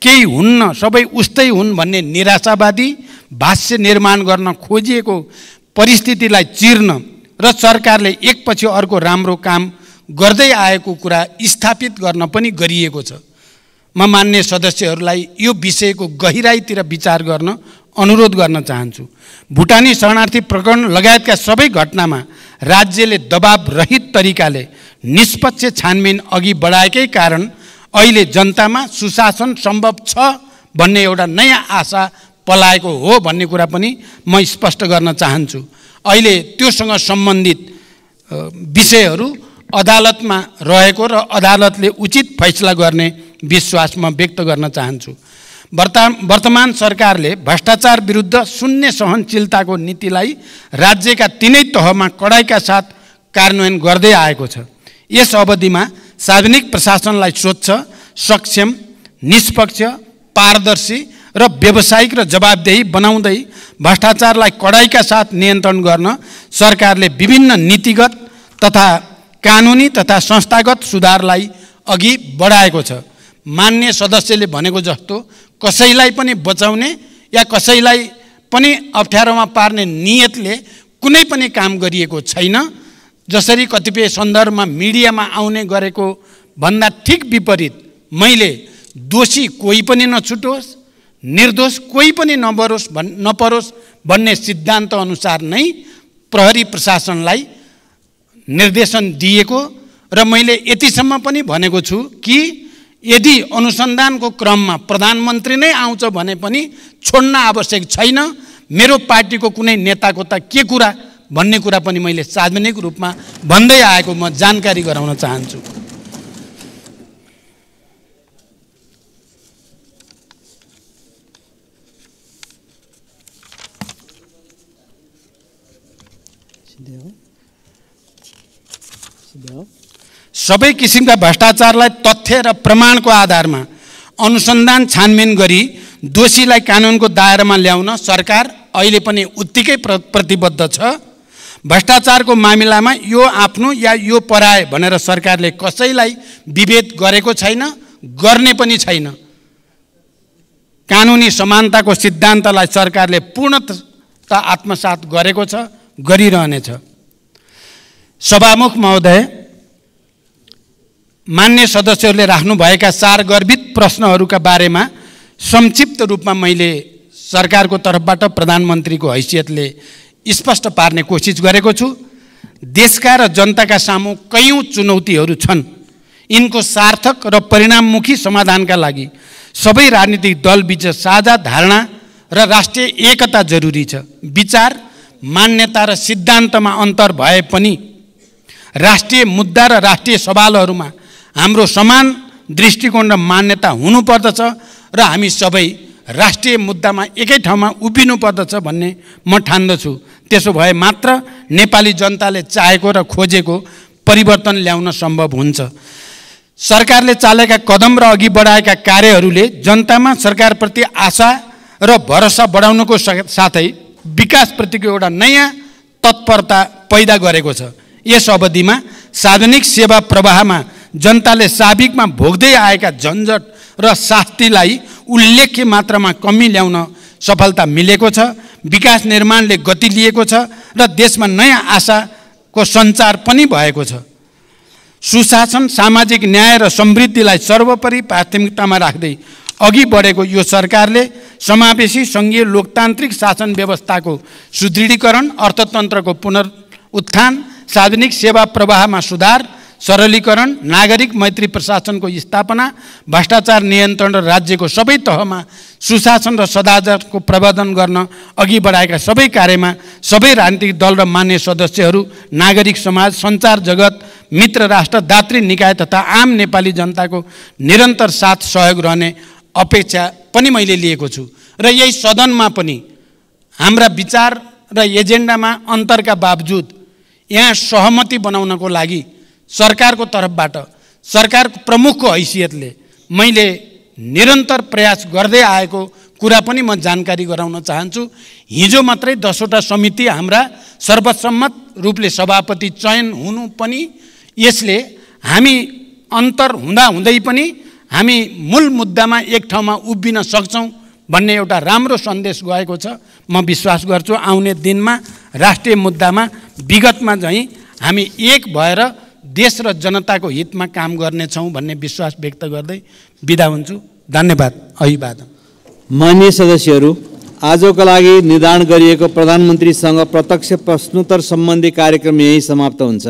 केही हुन्न सबै उस्तै हुन् भन्ने निराशावादी भाष्य निर्माण गर्न खोजिएको परिस्थितिलाई चिर्न र सरकारले एकपछि अर्को राम्रो काम गर्दै आएको कुरा स्थापित गर्न पनि गरिएको छ। म मान्य सदस्यहरूलाई यो विषयको गहिराईतिर विचार गर्न अनुरोध गर्न चाहन्छु। भुटानी शरणार्थी प्रकरण लगायतका सबै घटनामा राज्यले दबाव रहित तरिकाले निष्पक्ष छानबिन अघि बढाएकै कारण अहिले जनतामा सुशासन सम्भव छ भन्ने एउटा नयाँ आशा पलाएको हो भन्ने कुरा पनि म स्पष्ट गर्न चाहन्छु। अहिले त्योसँग सम्बन्धित विषयहरू अदालतमा रहेको र अदालतले उचित फैसला गर्ने विश्वास म व्यक्त गर्न चाहन्छु। वर्तमान सरकारले भ्रष्टाचार विरुद्ध शून्य सहनशीलताको नीतिलाई राज्यका तीनै तहमा कडाइका साथ कार्यान्वयन गर्दै आएको छ। यस अवधिमा सार्वजनिक प्रशासनलाई स्वच्छ, सक्षम, निष्पक्ष, पारदर्शी र व्यावसायिक र जवाबदेही बनाउँदै भ्रष्टाचारलाई कडाइका साथ नियन्त्रण गर्न सरकारले विभिन्न नीतिगत तथा कानुनी तथा संस्थागत सुधारलाई अघि बढाएको छ। मान्य सदस्यले भनेको जस्तो कसैलाई पनि बचाउने या कसैलाई पनि अप्ठ्यारोमा पार्ने नियतले कुनै पनि काम गरिएको छैन। जसरी कतिपय सन्दर्भमा मिडियामा आउने गरेको भन्दा ठिक विपरीत मैले दोषी कोही पनि नछुटोस्, निर्दोष कोही पनि नपरोस् भन्ने सिद्धान्त अनुसार नै प्रहरी प्रशासनलाई निर्देशन दिएको र मैले यतिसम्म पनि भनेको छु कि यदि अनुसन्धानको क्रममा प्रधानमन्त्री नै आउँछ भने पनि छोड्न आवश्यक छैन। मेरो पार्टीको कुनै नेताको त के कुरा भन्ने कुरा पनि मैले सार्वजनिक रूपमा भन्दै आएको म जानकारी गराउन चाहन्छु। सबै किसिमका भ्रष्टाचारलाई तथ्य र प्रमाणको आधारमा अनुसन्धान छानबिन गरी दोषीलाई कानुनको दायरामा ल्याउन सरकार अहिले पनि उत्तिकै प्रतिबद्ध छ। भ्रष्टाचारको मामिलामा यो आफ्नो या यो पराए भनेर सरकारले कसैलाई विभेद गरेको छैन, गर्ने पनि छैन। कानुनी समानताको सिद्धान्तलाई सरकारले पूर्णतः आत्मसात गरेको छ, गरिरहनेछ। सभामुख महोदय, मान्य सदस्यहरूले राख्नुभएका सारगर्भित प्रश्नहरूका बारेमा संक्षिप्त रूपमा मैले सरकारको तर्फबाट प्रधानमन्त्रीको हैसियतले स्पष्ट पार्ने कोसिस गरेको छु। देशका र जनताका सामु कयौं चुनौतीहरू छन्। यिनको सार्थक र परिणाममुखी समाधानका लागि सबै राजनीतिक दलबीच साझा धारणा र राष्ट्रिय एकता जरुरी छ। विचार, मान्यता र सिद्धान्तमा अन्तर भए पनि राष्ट्रिय मुद्दा र राष्ट्रिय सवालहरूमा हाम्रो समान दृष्टिकोण र मान्यता हुनुपर्दछ र हामी सबै राष्ट्रिय मुद्दामा एकै ठाउँमा उभिनु पर्दछ भन्ने म ठान्दछु। त्यसो भए मात्र नेपाली जनताले चाहेको र खोजेको परिवर्तन ल्याउन सम्भव हुन्छ। सरकारले चालेका कदम र अघि बढाएका कार्यहरूले जनतामा सरकारप्रति आशा र भरोसा बढाउनको साथै विकासप्रतिको एउटा नयाँ तत्परता पैदा गरेको छ। यस अवधिमा सार्वजनिक सेवा प्रवाहमा जनताले साबिकमा भोग्दै आएका झन्झट र शास्तिलाई उल्लेख्य मात्रामा कमी ल्याउन सफलता मिलेको छ। विकास निर्माणले गति लिएको छ र देशमा नयाँ आशाको सञ्चार पनि भएको छ। सुशासन, सामाजिक न्याय र समृद्धिलाई सर्वोपरि प्राथमिकतामा राख्दै अघि बढेको यो सरकारले समावेशी सङ्घीय लोकतान्त्रिक शासन व्यवस्थाको सुदृढीकरण, अर्थतन्त्रको पुनरुत्थान, सार्वजनिक सेवा प्रवाहमा सुधार, सरलीकरण, नागरिक मैत्री प्रशासनको स्थापना, भ्रष्टाचार नियन्त्रण र राज्यको सबै तहमा सुशासन र सदाचारको प्रवर्धन गर्न अघि बढाएका सबै कार्यमा सबै राजनीतिक दल र मान्य सदस्यहरू, नागरिक समाज, सञ्चार जगत, मित्र राष्ट्र, दात्री निकाय तथा आम नेपाली जनताको निरन्तर साथ सहयोग रहने अपेक्षा पनि मैले लिएको छु। र यही सदनमा पनि हाम्रा विचार र एजेन्डामा अन्तरका बावजुद यहाँ सहमति बनाउनको लागि सरकारको तर्फबाट, सरकारको प्रमुखको हैसियतले मैले निरन्तर प्रयास गर्दै आएको कुरा पनि म जानकारी गराउन चाहन्छु। हिजो मात्रै 10वटा समिति हाम्रा सर्वसम्मत रूपले सभापति चयन हुनु पनि यसले हामी अन्तर हुँदै पनि हामी मूल मुद्दामा एक ठाउँमा उभिन सक्छौँ भन्ने एउटा राम्रो सन्देश गएको छ। म विश्वास गर्छु आउने दिनमा राष्ट्रिय मुद्दामा विगतमा चाहिँ हामी एक भएर देश र जनताको हितमा काम गर्नेछौँ भन्ने विश्वास व्यक्त गर्दै बिदा हुन्छु। धन्यवाद। अभिवादन। माननीय सदस्यहरू, आजको लागि निर्धारण गरिएको प्रधानमन्त्रीसँग प्रत्यक्ष प्रश्नोत्तर सम्बन्धी कार्यक्रम यही समाप्त हुन्छ।